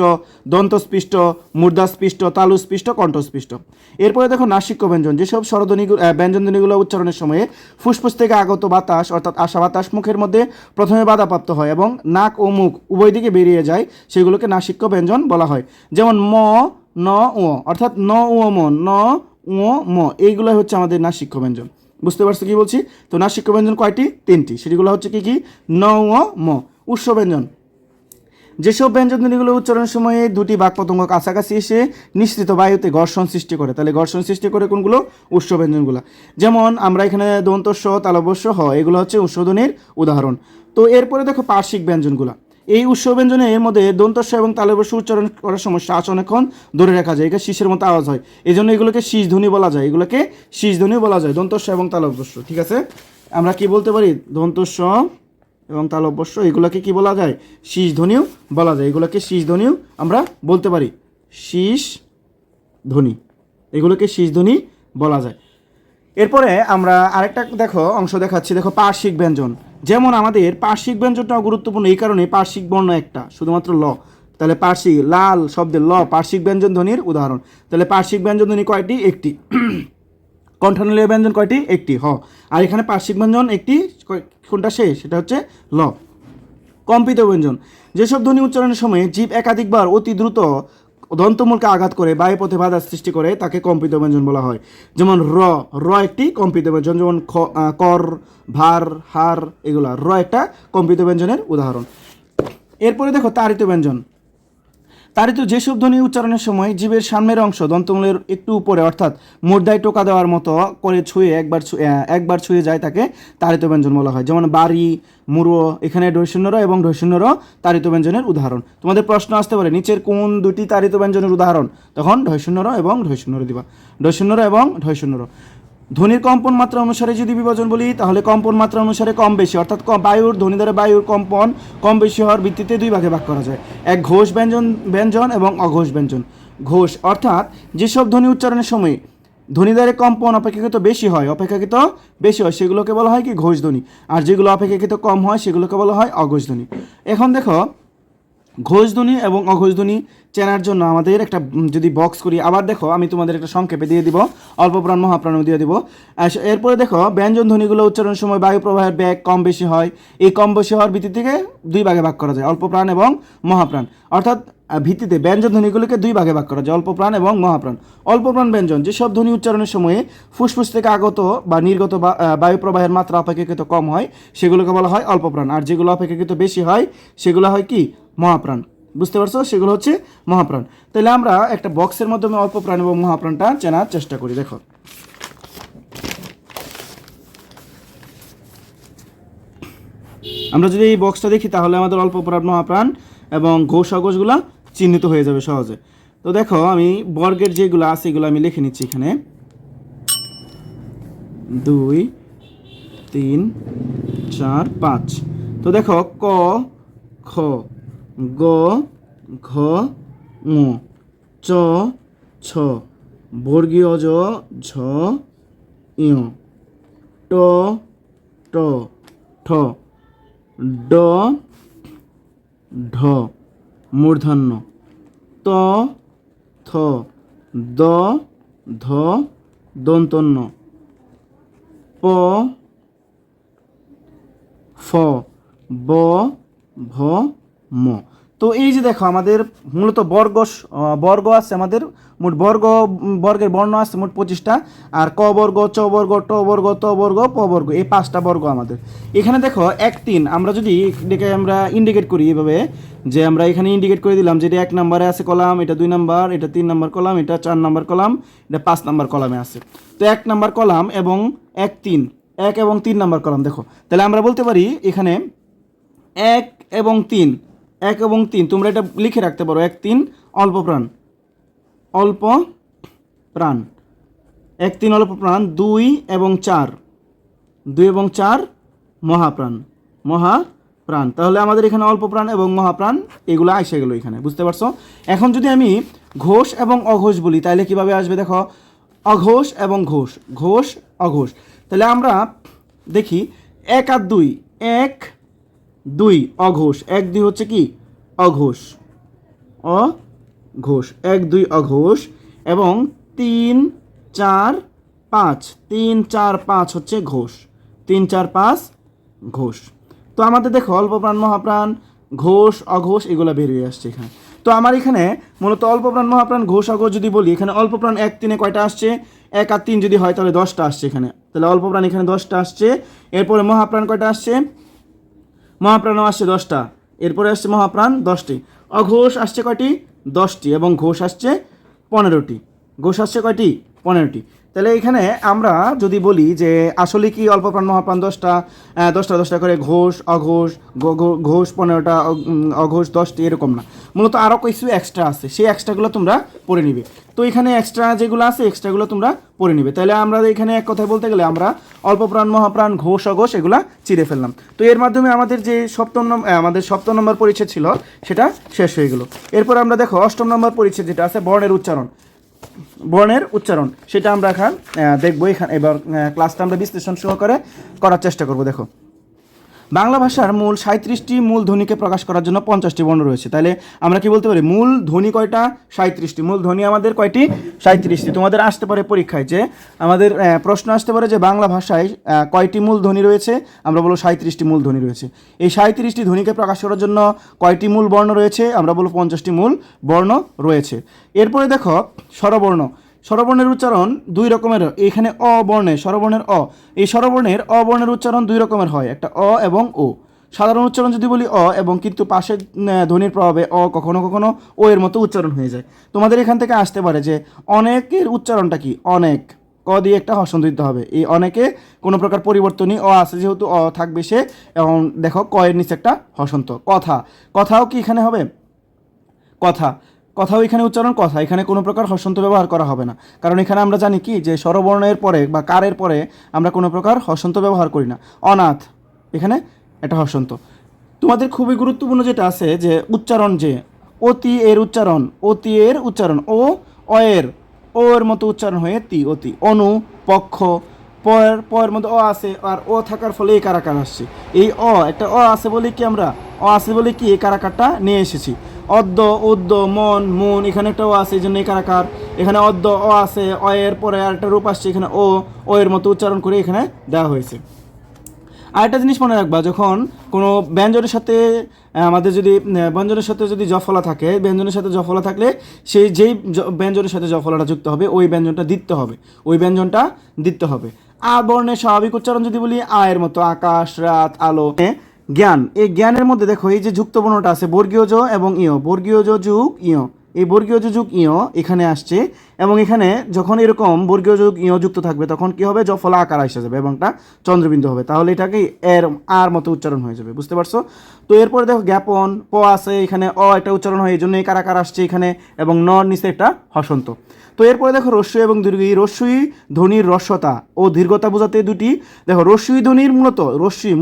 দন্তস্পৃষ্ট, মূর্ধাস্পৃষ্ট, তালুস্পৃষ্ট, কণ্ঠস্পৃষ্ট। এরপরে দেখো নাসিক্য ব্যঞ্জন। যেসব স্বরধ্বনি ব্যঞ্জনধ্বনিগুলো উচ্চারণের সময়ে ফুসফুস থেকে আগত বাতাস অর্থাৎ আসা বাতাস মুখের মধ্যে প্রথমে বাধাপ্রাপ্ত হয় এবং নাক ও মুখ উভয় দিকে বেরিয়ে যায় সেগুলোকে নাসিক্য ব্যঞ্জন বলা হয়। যেমন ম, ন, ও, অর্থাৎ ন, উ, ম, ন, উ, ম, এইগুলো হচ্ছে আমাদের নাসিক্য ব্যঞ্জন। বুঝতে পারছো কি বলছি? তো নাসিক্য ব্যঞ্জন কয়টি? 3টি। সেগুলো হচ্ছে কি কি? ন, উ, ম। উষ্ণ ব্যঞ্জন। যেসব ব্যঞ্জনধ্বনিগুলো উচ্চারণের সময়ে দুটি বাক পতঙ্গ কাছাকাছি এসে নিঃসৃত বায়ুতে ঘর্ষণ সৃষ্টি করে, তাহলে ঘর্ষণ সৃষ্টি করে কোনগুলো? উষ্ণ ব্যঞ্জনগুলো। যেমন আমরা এখানে দন্ত স, তালব্য স, হ, এগুলো হচ্ছে উষ্ণধ্বনির উদাহরণ। তো এরপরে দেখো পার্শ্বিক ব্যঞ্জনগুলো। এই উষ্ণ ব্যঞ্জনে এর মধ্যে দন্তস্ব এবং তালব্য উচ্চারণ করার সময় শ্বাস অনেকক্ষণ ধরে রাখা যায়, এটা শীষের মতো আওয়াজ হয়, এই জন্য এগুলোকে শীষ ধ্বনি বলা যায়। এগুলোকে শীষ ধ্বনি বলা যায়, দন্তস্ব এবং তালব্য। ঠিক আছে, আমরা কি বলতে পারি? দন্তস্ব এবং তালব্যস্য এগুলোকে কি বলা যায়? শীষ ধ্বনিও বলা যায়। এগুলোকে শীষ ধ্বনিও আমরা বলতে পারি, শীষ ধ্বনি, এগুলোকে শীষ ধ্বনি বলা যায়। এরপরে আমরা আরেকটা দেখো অংশ দেখাচ্ছি, দেখো পার্শ্বিক ব্যঞ্জন। যেমন আমাদের পার্শ্বিক ব্যঞ্জনটাও গুরুত্বপূর্ণ, এই কারণে পার্শ্বিক বর্ণ একটা, শুধুমাত্র ল। তাহলে পার্শ্বিক, লাল শব্দের ল পার্শ্বিক ব্যঞ্জন ধ্বনির উদাহরণ। তাহলে পার্শ্বিক ব্যঞ্জন ধ্বনি কয়টি? একটি। কণ্ঠনালীয় ব্যঞ্জন কয়টি? একটি, হ। আর এখানে পার্শ্বিক ব্যঞ্জন একটি, কোনটা শেষ? সেটা হচ্ছে ল। কম্পিত ব্যঞ্জন। যেসব ধ্বনি উচ্চারণের সময় জীব একাধিকবার অতি দ্রুত দন্তমূলকে আঘাত করে বায়ুপথে বাধার সৃষ্টি করে তাকে কম্পিত ব্যঞ্জন বলা হয়। যেমন র একটি কম্পিত ব্যঞ্জন, যেমন কর, ভার, হার, এগুলা র একটা কম্পিত ব্যঞ্জনের উদাহরণ। এরপরে দেখো তাড়িত ব্যঞ্জন। তাড়িত যেসব ধ্বনি উচ্চারণের সময় জীবের সামনের অংশ দন্তমূলের একটু উপরে অর্থাৎ মূর্ধায় টোকা দেওয়ার মতো করে ছুঁয়ে একবার ছুঁয়ে যায় তাকে তাড়িত ব্যঞ্জন বলা হয়। যেমন বাড়ি, মুড়ো, এখানে ঢৈশূন্যর এবং ঢৈশূন্যর তাড়িত ব্যঞ্জনের উদাহরণ। তোমাদের প্রশ্ন আসতে পারে নিচের কোন দুটি তাড়িত ব্যঞ্জনের উদাহরণ? তখন ঢৈশূন্যর এবং ঢৈশূন্যর দিবা, ঢৈশূন্যর এবং ঢৈশূন্যর। ধ্বনির কম্পন মাত্রা অনুসারে যদি বিভাজন বলি, তাহলে কম্পন মাত্রা অনুসারে কম বেশি অর্থাৎ বায়ুর ধ্বনি দ্বারা বায়ুর কম্পন কম বেশি হওয়ার ভিত্তিতে দুই ভাগে ভাগ করা যায়। এক ঘোষ ব্যঞ্জন এবং অঘোষ ব্যঞ্জন। ঘোষ অর্থাৎ যেসব ধ্বনি উচ্চারণের সময় ধ্বনিদ্বয়ের কম্পন অপেক্ষাকৃত বেশি হয় সেগুলোকে বলা হয় কি ঘোষ ধ্বনি, আর যেগুলো অপেক্ষাকৃত কম হয় সেগুলোকে বলা হয় অঘোষ ধ্বনি। এখন দেখো ঘোষ ধ্বনি এবং অঘোষ ধ্বনি চেনার জন্য আমাদের একটা যদি বক্স করি, আবার দেখো আমি তোমাদের একটা সংক্ষেপে দিয়ে দিব, অল্প প্রাণ মহাপ্রাণও দিয়ে দিব। এরপরে দেখো ব্যঞ্জন ধ্বনিগুলো উচ্চারণের সময় বায়ু প্রবাহের বেগ কম বেশি হয়, এই কম বেশি হওয়ার ভিত্তি থেকে দুই ভাগে ভাগ করা যায়, অল্প প্রাণ এবং মহাপ্রাণ। অর্থাৎ ভিত্তিতে ব্যঞ্জন ধ্বনিগুলোকে দুই ভাগে ভাগ করা যায়, অল্প প্রাণ এবং মহাপ্রাণ। অল্প প্রাণ ব্যঞ্জন যেসব ধ্বনি উচ্চারণের সময়ে ফুসফুস থেকে আগত বা নির্গত বায়ু প্রবাহের মাত্রা অপেক্ষাকৃত কম হয় সেগুলোকে বলা হয় অল্প প্রাণ, আর যেগুলো অপেক্ষাকৃত বেশি হয় সেগুলো হয় কি মহাপ্রাণ। বুঝতে পারছো, সেগুলো হচ্ছে মহাপ্রাণ। তাহলে আমরা একটা বক্সের মাধ্যমে অল্প প্রাণ এবং মহাপ্রাণটা চেনার চেষ্টা করি। দেখো আমরা যদি এই বক্সটা দেখি তাহলে আমাদের অল্প প্রাণ মহাপ্রাণ এবং ঘোষ অঘোষগুলো চিহ্নিত হয়ে যাবে সহজে। তো দেখো আমি বর্গের যেগুলো আছে এগুলো আমি লিখে নিচ্ছি এখানে 2 3 4 5। তো দেখো ক খ গ ঘ ঙ চ ছ বর্গীয় জ ঝ ঞ ট ট ঠ ড ঢ মূর্ধন্য ত থ দ ধ দন্তন্য প ফ ব ভ ম। তো এই যে দেখো আমাদের মূলত বর্গ আছে, আমাদের মোট বর্গের বর্ণ আছে মোট 25টা, আর ক বর্গ চ বর্গ ট বর্গ ত বর্গ প বর্গ, এই 5টা বর্গ আমাদের। এখানে দেখো 1 3 আমরা যদি এটাকে আমরা ইন্ডিকেট করি এভাবে, যে আমরা এখানে ইন্ডিকেট করে দিলাম যে এটা 1 নম্বরে আছে কলাম, এটা 2 নম্বর, এটা 3 নম্বর কলাম, এটা 4 নম্বর কলাম, এটা 5 নম্বর কলামে আছে। তো 1 নম্বর কলাম এবং 1 এবং 3 নম্বর কলাম দেখো, তাহলে আমরা বলতে পারি এখানে 1 এবং 3 তোমরা এটা লিখে রাখতে পারো। 1 3 অল্প প্রাণ 1 3 অল্প প্রাণ, 2 এবং 4 মহাপ্রাণ। তাহলে আমাদের এখানে অল্প প্রাণ এবং মহাপ্রাণ এগুলো এসে গেল এখানে, বুঝতে পারছো। এখন যদি আমি ঘোষ এবং অঘোষ বলি তাহলে কিভাবে আসবে দেখো, অঘোষ এবং ঘোষ অঘোষ। তাহলে আমরা দেখি 1 আর 2 1 2 অঘোষ, 1 2 হচ্ছে কি অঘোষ 1 2 অঘোষ, এবং 3 4 5 হচ্ছে ঘোষ, 3 4 5 ঘোষ। তো আমাদের দেখো অল্প প্রাণ মহাপ্রাণ ঘোষ অঘোষ এগুলো বেরিয়ে আসছে এখানে। তো আমার এখানে মূলত অল্প প্রাণ মহাপ্রাণ ঘোষ অঘোষ যদি বলি, এখানে অল্প প্রাণ 1 3 কয়টা আসছে, 1 আর 3 যদি হয় তাহলে 10টা আসছে এখানে, তাহলে অল্প প্রাণ এখানে 10টা আসছে। এরপরে মহাপ্রাণ কয়টা আসছে, মহাপ্রাণও আসছে 10টা, এরপরে আসছে মহাপ্রাণ 10টি, অঘোষ আসছে কয়টি 10টি, এবং ঘোষ আসছে 15টি। ঘোষ আসছে কয়টি 15টি। তাহলে এখানে আমরা যদি বলি যে আসলে কি অল্প প্রাণ মহাপ্রাণ 10টা করে, ঘোষ অঘোষ ঘোষ 15টা, অঘোষ 10টি, এরকম না, মূলত আরও কিছু এক্সট্রা আছে, সেই এক্সট্রাগুলো তোমরা পড়ে নিবে। তো এখানে এক্সট্রা যেগুলো আছে এক্সট্রাগুলো তোমরা পড়ে নিবে। তাহলে আমরা এখানে এক কথায় বলতে গেলে আমরা অল্প প্রাণ মহাপ্রাণ ঘোষ অঘোষ এগুলা চিড়ে ফেললাম। তো এর মাধ্যমে আমাদের যে আমাদের সপ্তম নম্বর পরিচ্ছেদ ছিল সেটা শেষ হয়ে গেল। এরপর আমরা দেখো 8ম নম্বর পরিচ্ছেদ যেটা আছে বর্ণের উচ্চারণ, সেটা আমরা এখন দেখবো। এখানে এবার ক্লাসটা আমরা বিশ্লেষণ সহকারে করার চেষ্টা করব। দেখো বাংলা ভাষার মূল 37টি মূল ধ্বনিকে প্রকাশ করার জন্য 50টি বর্ণ রয়েছে। তাহলে আমরা কি বলতে পারি, মূল ধ্বনি কয়টা 37টি, মূল ধ্বনি আমাদের কয়টি 37টি। তোমাদের আসতে পারে পরীক্ষায় যে আমাদের প্রশ্ন আসতে পারে যে বাংলা ভাষায় কয়টি মূল ধ্বনি রয়েছে, আমরা বলবো 37টি মূল ধ্বনি রয়েছে। এই 37টি ধ্বনিকে প্রকাশ করার জন্য কয়টি মূল বর্ণ রয়েছে, আমরা বলবো 50টি মূল বর্ণ রয়েছে। এরপরে দেখো স্বরবর্ণের উচ্চারণ 2 রকমের, এখানে অ বর্ণে স্বরবর্ণের এই স্বরবর্ণের অবর্ণের উচ্চারণ 2 রকমের হয়, একটা অ এবং ও। সাধারণ উচ্চারণ যদি বলি অ, এবং কিন্তু পাশের ধ্বনির প্রভাবে অ কখনো কখনো ও এর মতো উচ্চারণ হয়ে যায়। তোমাদের এখান থেকে আসতে পারে যে অনেকের উচ্চারণটা কি, অনেক ক দিয়ে একটা হসন্ত দিতে হবে, এই অনেকে কোনো প্রকার পরিবর্তনই অ আছে, যেহেতু অ থাকবে সে, এবং দেখো ক এর নিচে একটা হসন্ত। কথাও কি এখানে হবে, কথাও এখানে উচ্চারণ কথা, এখানে কোনো প্রকার হসন্ত ব্যবহার করা হবে না, কারণ এখানে আমরা জানি কি যে স্বরবর্ণের পরে বা কারের পরে আমরা কোনো প্রকার হসন্ত ব্যবহার করি না। অনাথ, এখানে একটা হসন্ত। তোমাদের খুবই গুরুত্বপূর্ণ যেটা আছে যে উচ্চারণ, যে অতি এর উচ্চারণ ও অয়ের ও এর মতো উচ্চারণ হয়ে তি, অতি। অনু, পক্ষ, পয়ের মধ্যে অ আছে, আর ও থাকার ফলে এই কারাকার আসছে। এই একটা আছে বলে কি আমরা আছে বলে কি এই কারাকারটা নিয়ে এসেছি। অদ্য, উদ্য, মন, মুন, এখানে একটা ও আছে, এই জন্য এই কারাকার। এখানে অদ্য আছে, এর পরে আর একটা রূপ আসছে, এখানে ও এর মতো উচ্চারণ করে এখানে দেওয়া হয়েছে। আরেকটা জিনিস মনে রাখবা, যখন কোনো ব্যঞ্জনের সাথে আমাদের যদি ব্যঞ্জনের সাথে যদি জফলা থাকে, ব্যঞ্জনের সাথে জফলা থাকলে সেই যেই ব্যঞ্জনের সাথে জফলাটা যুক্ত হবে ওই ব্যঞ্জনটা দিতে হবে। আ বর্ণের স্বাভাবিক উচ্চারণ যদি বলি, আয়ের মতো আকাশ, রাত, আলো। জ্ঞান, এই জ্ঞানের মধ্যে দেখো এই যে যুক্ত বর্ণটা আছে বর্গীয় জ এবং ইয়, বর্গীয় জ যুগ ইয়, এই বর্গীয় যুগ ইয় এখানে আসছে। এবং এখানে যখন এরকম বর্গীয় যুগ ইয় যুক্ত থাকবে তখন কি হবে, জফলা আকার আসে যাবে এবং এটা চন্দ্রবিন্দু হবে, তাহলে এটাকে এর আর মতো উচ্চারণ হয়ে যাবে, বুঝতে পারছো? তো এরপরে দেখো জ্ঞাপন, প আছে এখানে, একটা উচ্চারণ হয়, এই জন্য এই কারাকার আসছে এখানে, এবং নর নিচে একটা হসন্ত। তো এরপরে দেখো রস্যই এবং দীর্ঘই। রস্যই ধ্বনির রস্যতা ও দীর্ঘতা বোঝাতে দুটি, দেখো রস্যই ধ্বনির মূলত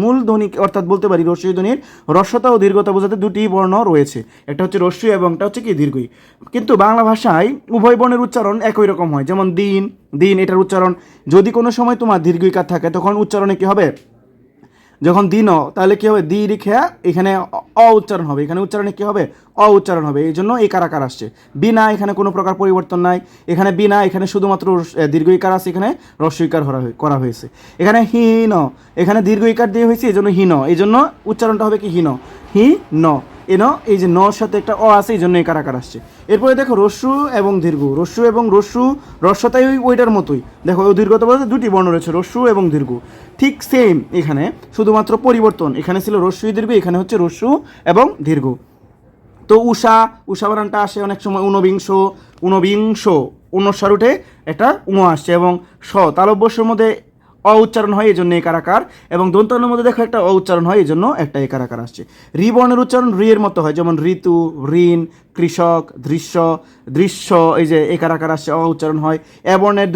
মূল ধ্বনি, অর্থাৎ বলতে পারি রস্যই ধ্বনির রস্যতা ও দীর্ঘতা বোঝাতে দুটি বর্ণ রয়েছে, একটা হচ্ছে রস্যই এবং একটা হচ্ছে কি দীর্ঘই। কিন্তু বাংলা ভাষায় উভয় বর্ণের উচ্চারণ একই রকম হয়, যেমন দিন, এটার উচ্চারণ যদি কোনো সময় তোমার দীর্ঘইকার থাকে তখন উচ্চারণে কি হবে, যখন দিন তাহলে কি হবে, দি রেখা এখানে উচ্চারণ হবে, এখানে উচ্চারণে কি হবে, উচ্চারণ হবে, এই জন্য এই কারাকার আসছে। বিনা, এখানে কোনো প্রকার পরিবর্তন নাই, এখানে বিনা, এখানে শুধুমাত্র দীর্ঘইকার আছে, এখানে হ্রস্বইকার করা হয়েছে। এখানে হীন, এখানে দীর্ঘইকার দিয়ে হয়েছে, এই জন্য হীন, এই জন্য উচ্চারণটা হবে কি হীন, এই যে নর সাথে একটা আছে, এই জন্য এই কারাকার আসছে। এরপরে দেখো রস্যু এবং দীর্ঘ, রস্যতাই ওইটার মতোই, দেখো ওই দীর্ঘতা বলতে দুটি বর্ণ রয়েছে, রস্যু এবং দীর্ঘ, ঠিক সেম এখানে, শুধুমাত্র পরিবর্তন, এখানে ছিল রস্যই দীর্ঘ, এখানে হচ্ছে রস্যু এবং দীর্ঘ। তো উষা বানানটা আসে অনেক সময় উনস্বার উঠে একটা আসছে, এবং তালব্যস্যের মধ্যে উচ্চারণ হয়, এই জন্য এই কারাকার, এবং দন্তানের মধ্যে দেখো একটা উচ্চারণ হয়, এই জন্য একটা এই কারাকার আসছে। রি বর্ণের উচ্চারণ রি এর মতো হয়, যেমন ঋতু, ঋণ, কৃষক, দৃশ্য, এই যে এই কারাকার আসছে, উচ্চারণ হয়। এ বর্ণের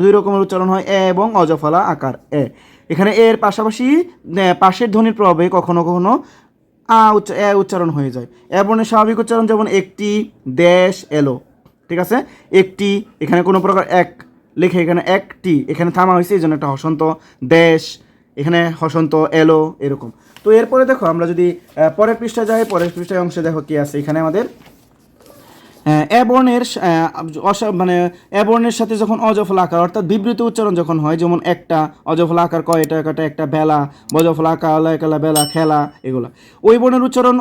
দুই রকমের উচ্চারণ হয়, এ এবং অজফলা আকার এ। এখানে এর পাশাপাশি পাশের ধ্বনির প্রভাবে কখনো কখনো উচ্চারণ হয়ে যায়। এ বর্ণের স্বাভাবিক উচ্চারণ যেমন একটি, দেশ, এলো, ঠিক আছে, একটি, এখানে কোনো প্রকার এক লিখে এখানে একটি, এখানে থামা হয়েছে, এই জন্য একটা হসন্ত, দেশ, এখানে হসন্ত, এলো, এরকম। তো এরপরে দেখো আমরা যদি পরের পৃষ্ঠায় যাই, পরের পৃষ্ঠায় অংশে দেখো কি আছে এখানে আমাদের এ বর্ণের সাথে যখন অজফলা আকার অর্থাৎ বিবৃত উচ্চারণ যখন হয়, যেমন একটা, অজফলা আকার কয়টা, একটা বেলা, বজফলা আকার একালা বেলা, খেলা, এগুলা। ওই বর্ণের উচ্চারণ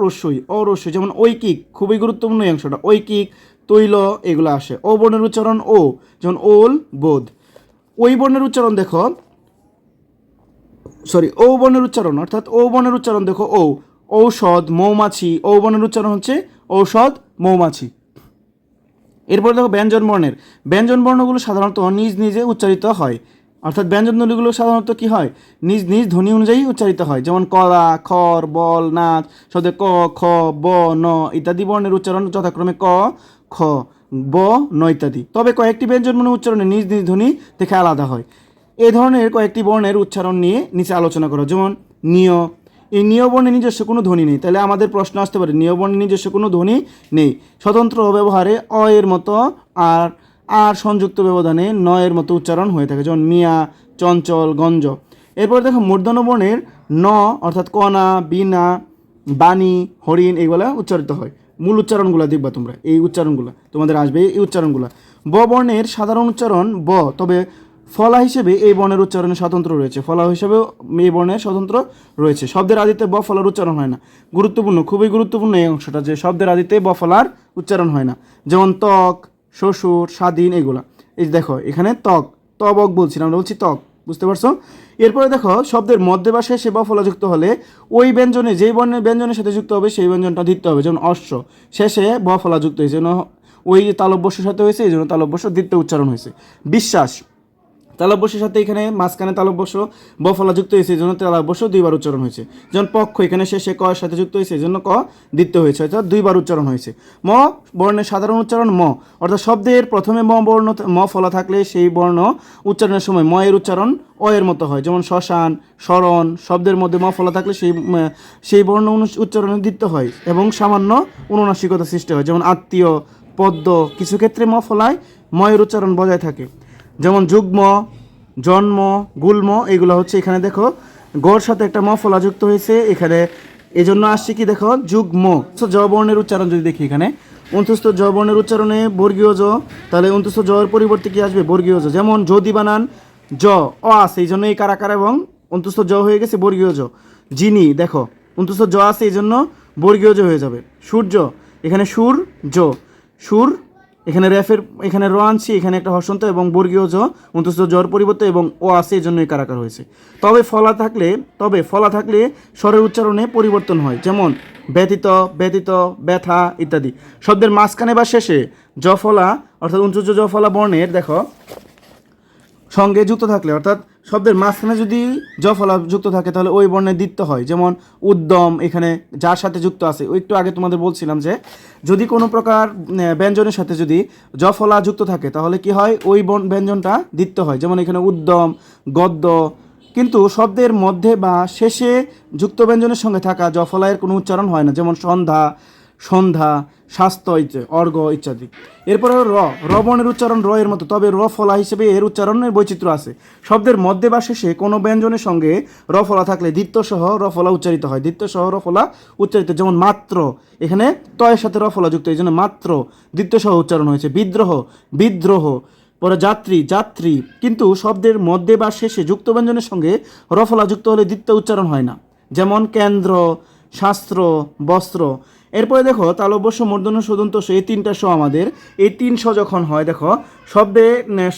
রস্যই, যেমন ঐকিক, খুবই গুরুত্বপূর্ণ এই অংশটা, ঐকিক, তৈল, এগুলো আসে। ও বর্ণের উচ্চারণ যেমন ওল, বোধ। ওই বর্ণের উচ্চারণ দেখো, ও বর্ণের উচ্চারণ অর্থাৎ ও বর্ণের উচ্চারণ দেখো, ঔষধ, মৌমাছি, ও বর্ণের উচ্চারণ হচ্ছে ঔষধ, মৌমাছি। এরপর দেখো ব্যঞ্জন বর্ণগুলো সাধারণত নিজ নিজে উচ্চারিত হয়, অর্থাৎ ব্যঞ্জন ধ্বনিগুলো সাধারণত কি হয়, নিজ ধ্বনি অনুযায়ী উচ্চারিত হয়, যেমন কলা, খর, বল, নাচ, শব্দে ক, খ, ব, ন ইত্যাদি বর্ণের উচ্চারণ যথাক্রমে ক, খ, ব, ন ইত্যাদি। তবে কয়েকটি ব্যঞ্জন বর্ণের উচ্চারণে নিজ ধ্বনি থেকে আলাদা হয়। এই ধরনের কয়েকটি বর্ণের উচ্চারণ নিয়ে নিচে আলোচনা করো, যেমন নিয়, এই নিয় বর্ণে নিজস্ব কোনো ধ্বনি নেই, তাহলে আমাদের প্রশ্ন আসতে পারে নিয় বর্ণে নিজস্ব কোনো ধ্বনি নেই, স্বতন্ত্র ব্যবহারে এর মতো আর সংযুক্ত ব্যবধানে এর মতো উচ্চারণ হয়ে থাকে, যেমন মিয়া, চঞ্চল, গঞ্জ। এরপর দেখো মূর্ধন্য বর্ণের অর্থাৎ কণা, বিনা, বাণী, হরিণ, এগুলা উচ্চারিত হয়। মূল উচ্চারণগুলো দেখবা তোমরা, এই উচ্চারণগুলো তোমাদের আসবে, এই উচ্চারণগুলো। ব বর্ণের সাধারণ উচ্চারণ ব, তবে ফলা হিসেবে এই বর্ণের উচ্চারণে স্বতন্ত্র রয়েছে, ফলা হিসেবেও এই বর্ণের স্বতন্ত্র রয়েছে। শব্দের আদিতে ব ফলার উচ্চারণ হয় না, খুবই গুরুত্বপূর্ণ এই অংশটা, যে শব্দের আদিতে ব ফলার উচ্চারণ হয় না, যেমন ত্বক, শ্বশুর, স্বাধীন, এগুলা। এই দেখো এখানে তবক বলছিলাম, আমরা বলছি ত্বক, বুঝতে পারছো? এরপরে দেখো শব্দের মধ্যে বা শেষে ব ফলা যুক্ত হলে ওই ব্যঞ্জনে যেই বর্ণের ব্যঞ্জনের সাথে যুক্ত হবে সেই ব্যঞ্জনটা দিতে হবে, যেমন অশ্ব, শেষে ব ফলা যুক্ত হয়েছে, ওই তালব্যস্যের সাথে হয়েছে, এই জন্য তালব্যস্য দ্বিতীয় উচ্চারণ হয়েছে। বিশ্বাস, তালব্যস্যের সাথে এখানে মাঝখানে তালব্যস্য ব ফলা যুক্ত হয়েছে, এই জন্য তালব্যস্য দুইবার উচ্চারণ হয়েছে। যেমন পক্ষ, এখানে শেষে ক এর সাথে যুক্ত হয়েছে, এই জন্য ক দ্বিতীয় হয়েছে, অর্থাৎ দুইবার উচ্চারণ হয়েছে। ম বর্ণের সাধারণ উচ্চারণ ম, অর্থাৎ শব্দের প্রথমে ম ফলা থাকলে সেই বর্ণ উচ্চারণের সময় ম এর উচ্চারণ এর মতো হয়, যেমন শ্মশান, স্মরণ, শব্দের মধ্যে ম ফলা থাকলে সেই বর্ণ উচ্চারণে দিতে হয় এবং সামান্য অনুনাসিকতা সৃষ্টি হয়, যেমন আত্মীয়, পদ্ম, কিছু ক্ষেত্রে ম ফলায় ময়ের উচ্চারণ বজায় থাকে, যেমন যুগ্ম, জন্ম, গুল্ম, এগুলো হচ্ছে এখানে দেখো গর সাথে একটা ম ফলা যুক্ত হয়েছে এখানে, এই জন্য আসছে কি দেখো যুগ্ম। জ বর্ণের উচ্চারণ যদি দেখি এখানে অন্তস্থ জ বর্ণের উচ্চারণে বর্গীয় জ, তাহলে অন্তস্থ জ এর পরিবর্তে কি আসবে বর্গীয় জ, যেমন যদি বানান জ অ আছে এই জন্য এই কারাকার এবং অন্তস্থ জ হয়ে গেছে বর্গীয় জ। যিনি দেখো অন্তস্থ জ আছে এই জন্য বর্গীয় জ হয়ে যাবে। সূর্য এখানে সুর জ, সুর এখানে রেফের এখানে র আনছি, এখানে একটা হসন্ত এবং বর্গীয় জ অন্তস্থ জর পরিবর্তে এবং ও আছে এই জন্য এই কারাকার হয়েছে। তবে ফলা থাকলে স্বরের উচ্চারণে পরিবর্তন হয়, যেমন ব্যতীত, ব্যতীত, ব্যথা ইত্যাদি। শব্দের মাঝখানে বা শেষে জফলা অর্থাৎ উঞ্চজ জফলা বর্ণের দেখো সঙ্গে যুক্ত থাকলে, অর্থাৎ শব্দের মাঝখানে যদি জফলা যুক্ত থাকে তাহলে ওই বর্ণের দ্বিত্ব হয়, যেমন উদ্যম এখানে যার সাথে যুক্ত আছে, ওই একটু আগে তোমাদের বলছিলাম যে যদি কোনো প্রকার ব্যঞ্জনের সাথে যদি জফলা যুক্ত থাকে তাহলে কি হয় ওই ব্যঞ্জনটা দ্বিত্ব হয়, যেমন এখানে উদ্যম, গদ্য। কিন্তু শব্দের মধ্যে বা শেষে যুক্ত ব্যঞ্জনের সঙ্গে থাকা জফলায়ের কোনো উচ্চারণ হয় না, যেমন সন্ধ্যা, সন্ধ্যা, স্বাস্থ্য, অর্ঘ ইত্যাদি। এরপরে র বর্ণের উচ্চারণ র এর মতো, তবে র ফলা হিসেবে এর উচ্চারণের বৈচিত্র্য আছে। শব্দের মধ্যে বা শেষে কোনো ব্যঞ্জনের সঙ্গে র ফলা থাকলে দ্বিত্ব সহ র ফলা উচ্চারিত হয়, দ্বিত্ব সহ র ফলা উচ্চারিত, যেমন মাত্র এখানে তয়ের সাথে র ফলা যুক্ত এই জন্য মাত্র দ্বিত্ব সহ উচ্চারণ হয়েছে। বিদ্রোহ, বিদ্রোহ। পরে যাত্রী, যাত্রী। কিন্তু শব্দের মধ্যে বা শেষে যুক্ত ব্যঞ্জনের সঙ্গে র ফলা যুক্ত হলে দ্বিত্ব উচ্চারণ হয় না, যেমন কেন্দ্র, শাস্ত্র, বস্ত্র। এরপরে দেখো তালব্য স, মূর্ধন্য ষ, দন্ত স, এই তিনটা স আমাদের, এই তিন স যখন হয় দেখো শব্দে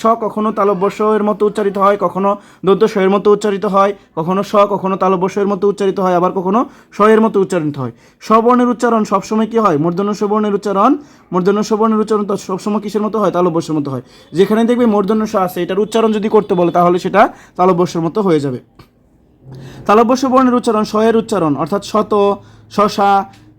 স কখনো তালব্য স এর মতো উচ্চারিত হয়, কখনো দন্ত স এর মতো উচ্চারিত হয়, কখনো স কখনো তালব্য স এর মতো উচ্চারিত হয়, আবার কখনো স এর মতো উচ্চারিত হয়। স বর্ণের উচ্চারণ সবসময় কি হয় মূর্ধন্য স বর্ণের উচ্চারণ, মূর্ধন্য স বর্ণের উচ্চারণ তো সবসময় কিসের মতো হয় তালব্য স এর মতো হয়। যেখানে দেখবে মূর্ধন্য স আছে এটার উচ্চারণ যদি করতে বলে তাহলে সেটা তালব্য স এর মতো হয়ে যাবে। তালব্য স বর্ণের উচ্চারণ স এর উচ্চারণ, অর্থাৎ শত, শশা।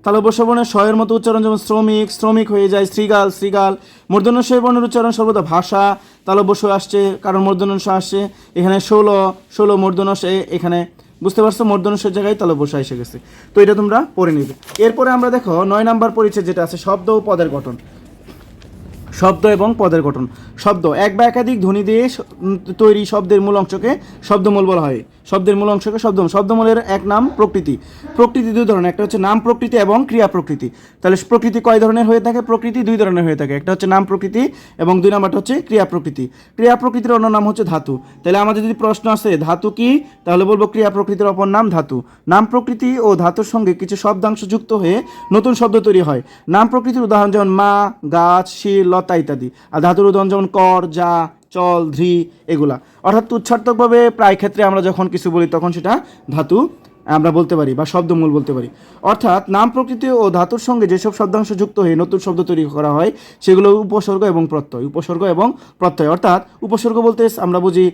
তালব্য স বর্ণের স এর মতো উচ্চারণ, যেমন শ্রমিক, শ্রমিক হয়ে যায়, শৃগাল, শৃগাল। মূর্ধন্য স বর্ণের উচ্চারণ সর্বদা ভাষা, তালব্য স আসছে কারণ মূর্ধন্য স আসছে এখানে, ষোলো, ষোলো মূর্ধন্য স, এখানে বুঝতে পারছো মূর্ধন্য স জায়গায় তালব্য স এসে গেছে। তো এটা তোমরা পড়ে নেবে। এরপরে আমরা দেখো 9 নাম্বার পরিচ্ছেদ যেটা আছে শব্দ ও পদের গঠন। শব্দ এবং পদের গঠন। শব্দ এক বা একাধিক ধ্বনি দিয়ে তৈরি শব্দের মূল অংশকে শব্দমূল বলা হয়। শব্দের মূল অংশকে শব্দমূল। শব্দমূলের এক নাম প্রকৃতি। প্রকৃতি দুই ধরনের, একটা হচ্ছে নাম প্রকৃতি এবং ক্রিয়া প্রকৃতি। তাহলে প্রকৃতি কয় ধরনের হয়ে থাকে? প্রকৃতি দুই ধরনের হয়ে থাকে, একটা হচ্ছে নাম প্রকৃতি এবং দুই নাম্বারটা হচ্ছে ক্রিয়া প্রকৃতি। ক্রিয়া প্রকৃতির অন্য নাম হচ্ছে ধাতু। তাহলে আমাদের যদি প্রশ্ন আসে ধাতু কি, তাহলে বলবো ক্রিয়া প্রকৃতির অপর নাম ধাতু। নাম প্রকৃতি ও ধাতুর সঙ্গে কিছু শব্দাংশ যুক্ত হয়ে নতুন শব্দ তৈরি হয়। নাম প্রকৃতির উদাহরণ যেমন মা, গাছ, শিল, লতা ইত্যাদি। আর ধাতুর উদাহরণ যেমন কর, যা, চল, ধ্রি এগুলা। অর্থাৎ তুচ্ছার্থকভাবে প্রায় ক্ষেত্রে আমরা যখন কিছু বলি তখন সেটা ধাতু আমরা বলতে পারি বা শব্দমূল বলতে পারি। অর্থাৎ নাম প্রকৃতি ও ধাতুর সঙ্গে যেসব শব্দাংশ যুক্ত হয়ে নতুন শব্দ তৈরি করা হয় সেগুলো উপসর্গ এবং প্রত্যয়। উপসর্গ এবং প্রত্যয়, অর্থাৎ উপসর্গ বলতে আমরা বুঝি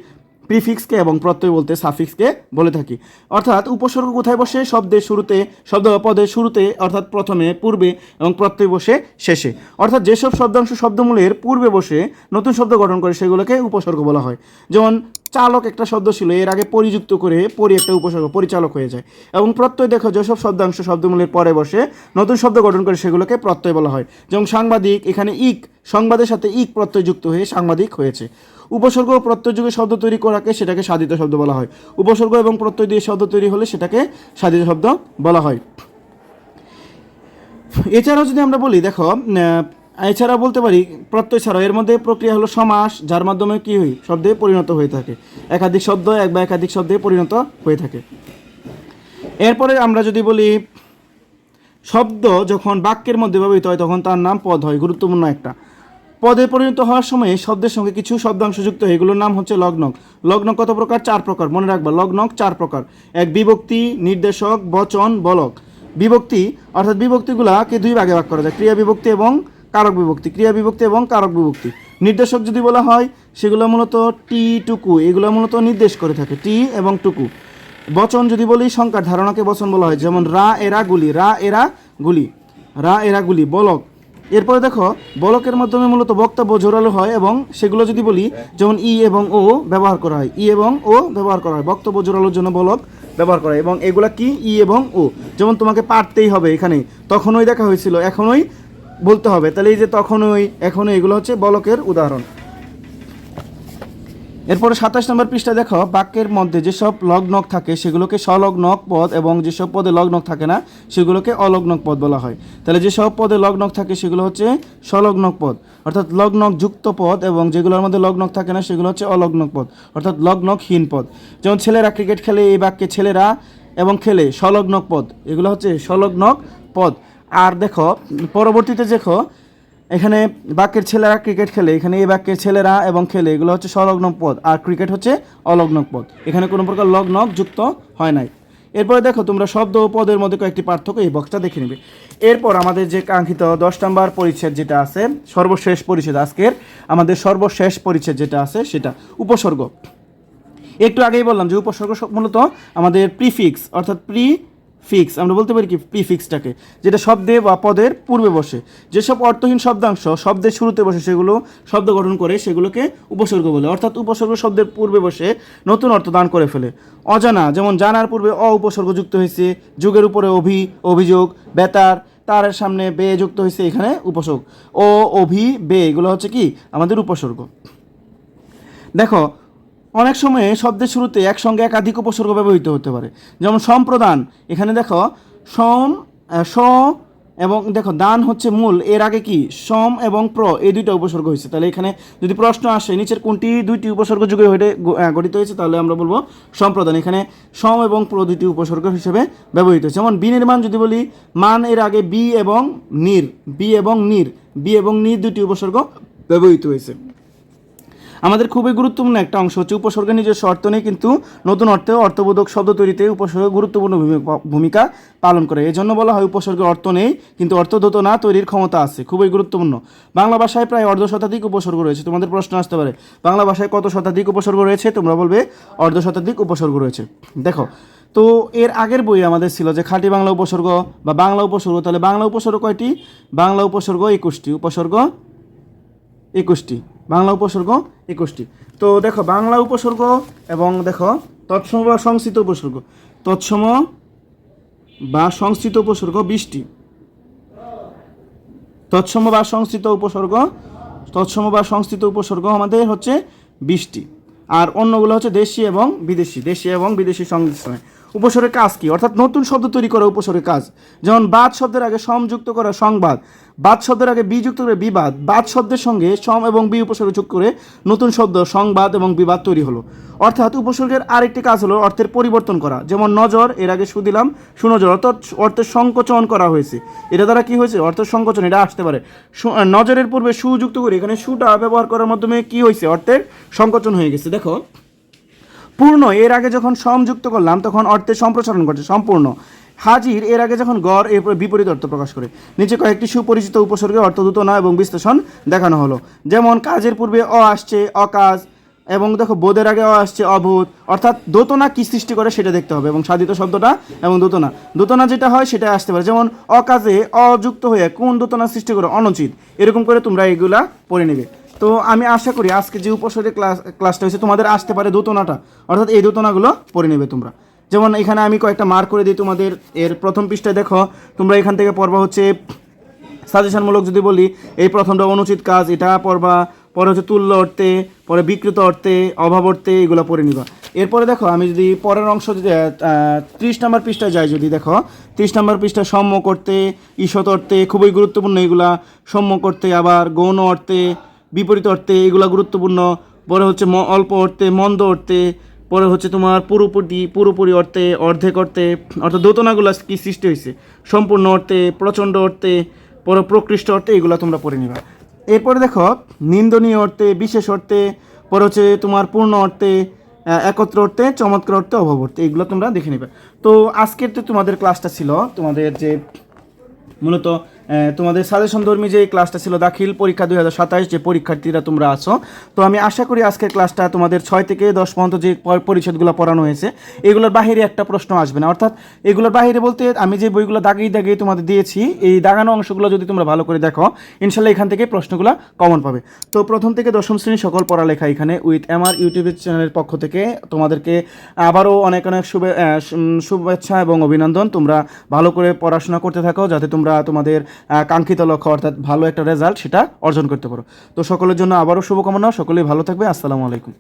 প্রিফিক্সকে এবং প্রত্যয় বলতে সাফিক্সকে বলে থাকি। অর্থাৎ উপসর্গ কোথায় বসে? শব্দের শুরুতে, শব্দ পদের শুরুতে অর্থাৎ প্রথমে, পূর্বে এবং প্রত্যয় বসে শেষে। অর্থাৎ যেসব শব্দাংশ শব্দমূলের পূর্বে বসে নতুন শব্দ গঠন করে সেগুলোকে উপসর্গ বলা হয়। যেমন চালক একটা শব্দ ছিল, এর আগে পরিযুক্ত করে পরি একটা উপসর্গ, পরিচালক হয়ে যায়। এবং প্রত্যয় দেখো যেসব শব্দাংশ শব্দমূলের পরে বসে নতুন শব্দ গঠন করে সেগুলোকে প্রত্যয় বলা হয়। যেমন সাংবাদিক, এখানে ইক, সংবাদের সাথে ইক প্রত্যয় যুক্ত হয়ে সাংবাদিক হয়েছে। উপসর্গ ও প্রত্যয় যুগে শব্দ তৈরি করাকে সেটাকে সাধিত শব্দ বলা হয়। উপসর্গ এবং প্রত্যয় দিয়ে শব্দ তৈরি হলে সেটাকে সাধিত শব্দ বলা হয়। এছাড়াও যদি আমরা বলি দেখো, এছাড়া বলতে পারি প্রত্যয় ছাড়াও এর মধ্যে প্রক্রিয়া হলো সমাস, যার মাধ্যমে কি হয় শব্দে পরিণত হয়ে থাকে। একাধিক শব্দ এক বা একাধিক শব্দে পরিণত হয়ে থাকে। এরপরে আমরা যদি বলি শব্দ যখন বাক্যের মধ্যে ব্যবহৃত হয় তখন তার নাম পদ হয়। গুরুত্বপূর্ণ একটা পদে পরিণত হওয়ার সময় শব্দের সঙ্গে কিছু শব্দাংশ যুক্ত হয়, এগুলোর নাম হচ্ছে লগ্নক। লগ্নক কত প্রকার? 4 প্রকার, মনে রাখবা। লগ্নক 4 প্রকার। এক বিভক্তি, নির্দেশক, বচন, বলক। বিভক্তি অর্থাৎ বিভক্তিগুলাকে দুই ভাগে ভাগ করা যায়, ক্রিয়া বিভক্তি এবং কারক বিভক্তি। ক্রিয়া বিভক্তি এবং কারক বিভক্তি। নির্দেশক যদি বলা হয় সেগুলো মূলত টি, টুকু, এগুলো মূলত নির্দেশ করে থাকে, টি এবং টুকু। বচন যদি বলি সংখ্যার ধারণাকে বচন বলা হয়, যেমন রা এরা গুলি, রা এরা গুলি, রা এরা গুলি। বলক, এরপরে দেখো বলকের মাধ্যমে মূলত বক্তব্য জোরালো হয় এবং সেগুলো যদি বলি যেমন ই এবং ও ব্যবহার করা হয়, ই এবং ও ব্যবহার করা হয়, বক্তব্য জোরালোর জন্য বলক ব্যবহার করা হয়। এবং এগুলা কি? ই এবং ও। যেমন তোমাকে পারতেই হবে, এখানে তখনই দেখা হয়েছিল, এখনই বলতে হবে। তাহলে এই যে তখনই, এখনই, এগুলো হচ্ছে বলকের উদাহরণ। এরপরে 27 নম্বর পৃষ্ঠা দেখো, বাক্যের মধ্যে যেসব লগ্নক থাকে সেগুলোকে সলগ্নক পদ এবং যেসব পদে লগ্নক থাকে না সেগুলোকে অলগ্নক পদ বলা হয়। তাহলে যেসব পদে লগ্নক থাকে সেগুলো হচ্ছে সলগ্নক পদ, অর্থাৎ লগ্নক যুক্ত পদ, এবং যেগুলোর মধ্যে লগ্নক থাকে না সেগুলো হচ্ছে অলগ্নক পদ, অর্থাৎ লগ্নকহীন পদ। যেমন ছেলেরা ক্রিকেট খেলে, এই বাক্যে ছেলেরা এবং খেলে সলগ্নক পদ, এগুলো হচ্ছে সলগ্নক পদ। আর দেখো পরবর্তীতে দেখো, এখানে বাক্যের ছেলেরা ক্রিকেট খেলে, এখানে এই বাক্যের ছেলেরা এবং খেলে এগুলো হচ্ছে সলগ্নক পদ, আর ক্রিকেট হচ্ছে অলগ্নক পদ, এখানে কোনো প্রকার লগ্নক যুক্ত হয় নাই। এরপরে দেখো তোমরা শব্দ ও পদের মধ্যে কয়েকটি পার্থক্য এই বক্সটা দেখে নেবে। এরপর আমাদের যে কাঙ্ক্ষিত 10 নম্বর পরিচ্ছেদ যেটা আছে, সর্বশেষ পরিচ্ছেদ, আজকের আমাদের সর্বশেষ পরিচ্ছেদ যেটা আছে সেটা উপসর্গ। একটু আগেই বললাম যে উপসর্গ মূলত আমাদের প্রিফিক্স, অর্থাৎ প্রিফিক্স আমরা বলতে পারি কি প্রিফিক্সটাকে, যেটা শব্দে বা পদের পূর্বে বসে। যেসব অর্থহীন শব্দাংশ শব্দের শুরুতে বসে সেগুলো শব্দ গঠন করে সেগুলোকে উপসর্গ বলে, অর্থাৎ উপসর্গ শব্দের পূর্বে বসে নতুন অর্থ দান করে ফেলে। অজানা, যেমন জানার পূর্বে অ উপসর্গ যুক্ত হয়েছে, যুগের উপরে অভিযোগ, বেতার, তার সামনে বে যুক্ত হয়েছে, এখানে উপসর্গ। ও, অভি, বে এগুলো হচ্ছে কি আমাদের উপসর্গ। দেখো অনেক সময়ে শব্দের শুরুতে একসঙ্গে একাধিক উপসর্গ ব্যবহৃত হতে পারে, যেমন সম্প্রদান, এখানে দেখো সম, স এবং দেখো দান হচ্ছে মূল, এর আগে কি সম এবং প্র, এই দুইটা উপসর্গ হয়েছে। তাহলে এখানে যদি প্রশ্ন আসে নিচের কোনটি দুইটি উপসর্গ যুগে গঠিত হয়েছে, তাহলে আমরা বলবো সম্প্রদান। এখানে সম এবং প্র দুইটি উপসর্গ হিসেবে ব্যবহৃত হয়েছে। যেমন বিনির্মাণ যদি বলি, মান এর আগে বি এবং নির, বি এবং নির দুইটি উপসর্গ ব্যবহৃত হয়েছে। আমাদের খুবই গুরুত্বপূর্ণ একটা অংশ হচ্ছে উপসর্গের নিজস্ব অর্থ নেই, কিন্তু নতুন অর্থে অর্থবোধক শব্দ তৈরিতে উপসর্গ গুরুত্বপূর্ণ ভূমিকা পালন করে। এই জন্য বলা হয় উপসর্গের অর্থ নেই কিন্তু অর্থদোতনা তৈরির ক্ষমতা আছে, খুবই গুরুত্বপূর্ণ। বাংলা ভাষায় প্রায় অর্ধ শতাধিক উপসর্গ রয়েছে। তোমাদের প্রশ্ন আসতে পারে বাংলা ভাষায় কত শতাধিক উপসর্গ রয়েছে, তোমরা বলবে অর্ধ শতাধিক উপসর্গ রয়েছে। দেখো তো এর আগের বই আমাদের ছিল যে খাঁটি বাংলা উপসর্গ বা বাংলা উপসর্গ। তাহলে বাংলা উপসর্গ কয়টি? বাংলা উপসর্গ 21টি, উপসর্গ 21টি, বাংলা উপসর্গ 21টি। তো দেখো বাংলা উপসর্গ এবং দেখো তৎসম বা সংস্কৃত উপসর্গ, তৎসম বা সংস্কৃত উপসর্গ 20টি, তৎসম বা সংস্কৃত উপসর্গ আমাদের হচ্ছে 20টি। আর অন্যগুলো হচ্ছে দেশি এবং বিদেশি সংমিশ্রণে। উপসর্গের কাজ কি? অর্থাৎ নতুন শব্দ তৈরি করা উপসর্গের কাজ। যেমন বাদ শব্দের আগে সম যুক্ত করা সংবাদ, বাদ শব্দের আগে বি যুক্ত করে বিবাদ, বাদ শব্দের সঙ্গে সম এবং বি উপসর্গ যোগ করে নতুন শব্দ সংবাদ এবং বিবাদ তৈরি হলো। অর্থাৎ উপসর্গের আরেকটি কাজ হলো অর্থের পরিবর্তন করা। যেমন নজর, এর আগে সু দিলাম, সুনজর, অর্থাৎ অর্থের সংকোচন করা হয়েছে। এটা দ্বারা কি হয়েছে? অর্থের সংকোচন, এটা আসতে পারে। নজরের পূর্বে সু যুক্ত করে এখানে সুটা ব্যবহার করার মাধ্যমে কি হয়েছে? অর্থের সংকোচন হয়ে গেছে। দেখো পূর্ণ, এর আগে যখন সম যুক্ত করলাম তখন অর্থের সম্প্রসারণ ঘটে, সম্পূর্ণ। হাজির, এর আগে যখন গড়, এরপরে বিপরীত অর্থ প্রকাশ করে। নিচে কয়েকটি সুপরিচিত উপসর্গের অর্থদূতনা এবং বিশ্লেষণ দেখানো হলো। যেমন কাজের পূর্বে অ আসছে, অকাজ, এবং দেখো বোধের আগে অ আসছে, অভূত। অর্থাৎ দোতনা কি সৃষ্টি করে সেটা দেখতে হবে, এবং সাধিত শব্দটা এবং দোতনা যেটা হয় সেটা আসতে পারে। যেমন অকাজে অযুক্ত হয়ে কোন দোতনা সৃষ্টি করে? অনুচিত। এরকম করে তোমরা এগুলা পড়ে নেবে। তো আমি আশা করি আজকে যে উপসর্গের ক্লাসটা হয়েছে তোমাদের আসতে পারে দোতনাটা, অর্থাৎ এই দোতনাগুলো পড়ে নেবে তোমরা। যেমন এখানে আমি কয়েকটা মার্ক করে দিই তোমাদের। এর প্রথম পৃষ্ঠায় দেখো তোমরা এখান থেকে পড়বা হচ্ছে সাজেশনমূলক যদি বলি, এই প্রথমটা অনুচিত কাজ, এটা পড়বা। পরে হচ্ছে তুল্য অর্থে, পরে বিকৃত অর্থে, অভাব অর্থে, এগুলো পড়ে নিবা। এরপরে দেখো আমি যদি পরের অংশ যদি 30 নম্বর পৃষ্ঠায় যাই, যদি দেখো 30 নম্বর পৃষ্ঠায় সম্যক অর্থে, ঈষৎ অর্থে, খুবই গুরুত্বপূর্ণ এগুলা। সম্যক অর্থে, আবার গৌণ অর্থে, বিপরীত অর্থে, এগুলো গুরুত্বপূর্ণ। পরে হচ্ছে অল্প অর্থে, মন্দ অর্থে, পরে হচ্ছে তোমার পুরোপুরি অর্থে, অর্ধেক অর্থে, অর্থাৎ দোতনাগুলো কি সৃষ্টি হয়েছে, সম্পূর্ণ অর্থে, প্রচণ্ড অর্থে, পরে প্রকৃষ্ট অর্থে, এগুলো তোমরা পড়ে নিবা। এরপরে দেখো নিন্দনীয় অর্থে, বিশেষ অর্থে, পরে হচ্ছে তোমার পূর্ণ অর্থে, একত্র অর্থে, চমৎকার অর্থে, অভাব অর্থে, এগুলো তোমরা দেখে নেবে। তো আজকের তো তোমাদের ক্লাসটা ছিল তোমাদের যে মূলত তোমাদের সাজেশন ধর্মী যে ক্লাসটা ছিল দাখিল পরীক্ষা 2027, যে পরীক্ষার্থীরা তোমরা আছো, তো আমি আশা করি আজকের ক্লাসটা তোমাদের 6 থেকে 10 পর্যন্ত যে পরিচ্ছেদগুলো পড়ানো হয়েছে এগুলোর বাহিরে একটা প্রশ্ন আসবে না। অর্থাৎ এগুলোর বাহিরে বলতে আমি যে বইগুলো দাগিয়ে তোমাদের দিয়েছি, এই দাগানো অংশগুলো যদি তোমরা ভালো করে দেখো ইনশাল্লাহ এখান থেকে প্রশ্নগুলো কমন পাবে। তো প্রথম থেকে দশম শ্রেণীর সকল পড়ালেখা এখানে উইথ আমার ইউটিউব চ্যানেলের পক্ষ থেকে তোমাদেরকে আবারও অনেক শুভেচ্ছা এবং অভিনন্দন। তোমরা ভালো করে পড়াশোনা করতে থাকো যাতে তোমরা তোমাদের কাঙ্ক্ষিত লক্ষ্য অর্থাৎ ভালো একটা রেজাল্ট সেটা অর্জন করতে পারো। তো সকলের জন্য আবারও শুভকামনা, সকলেই ভালো থাকবে। আসসালামু আলাইকুম।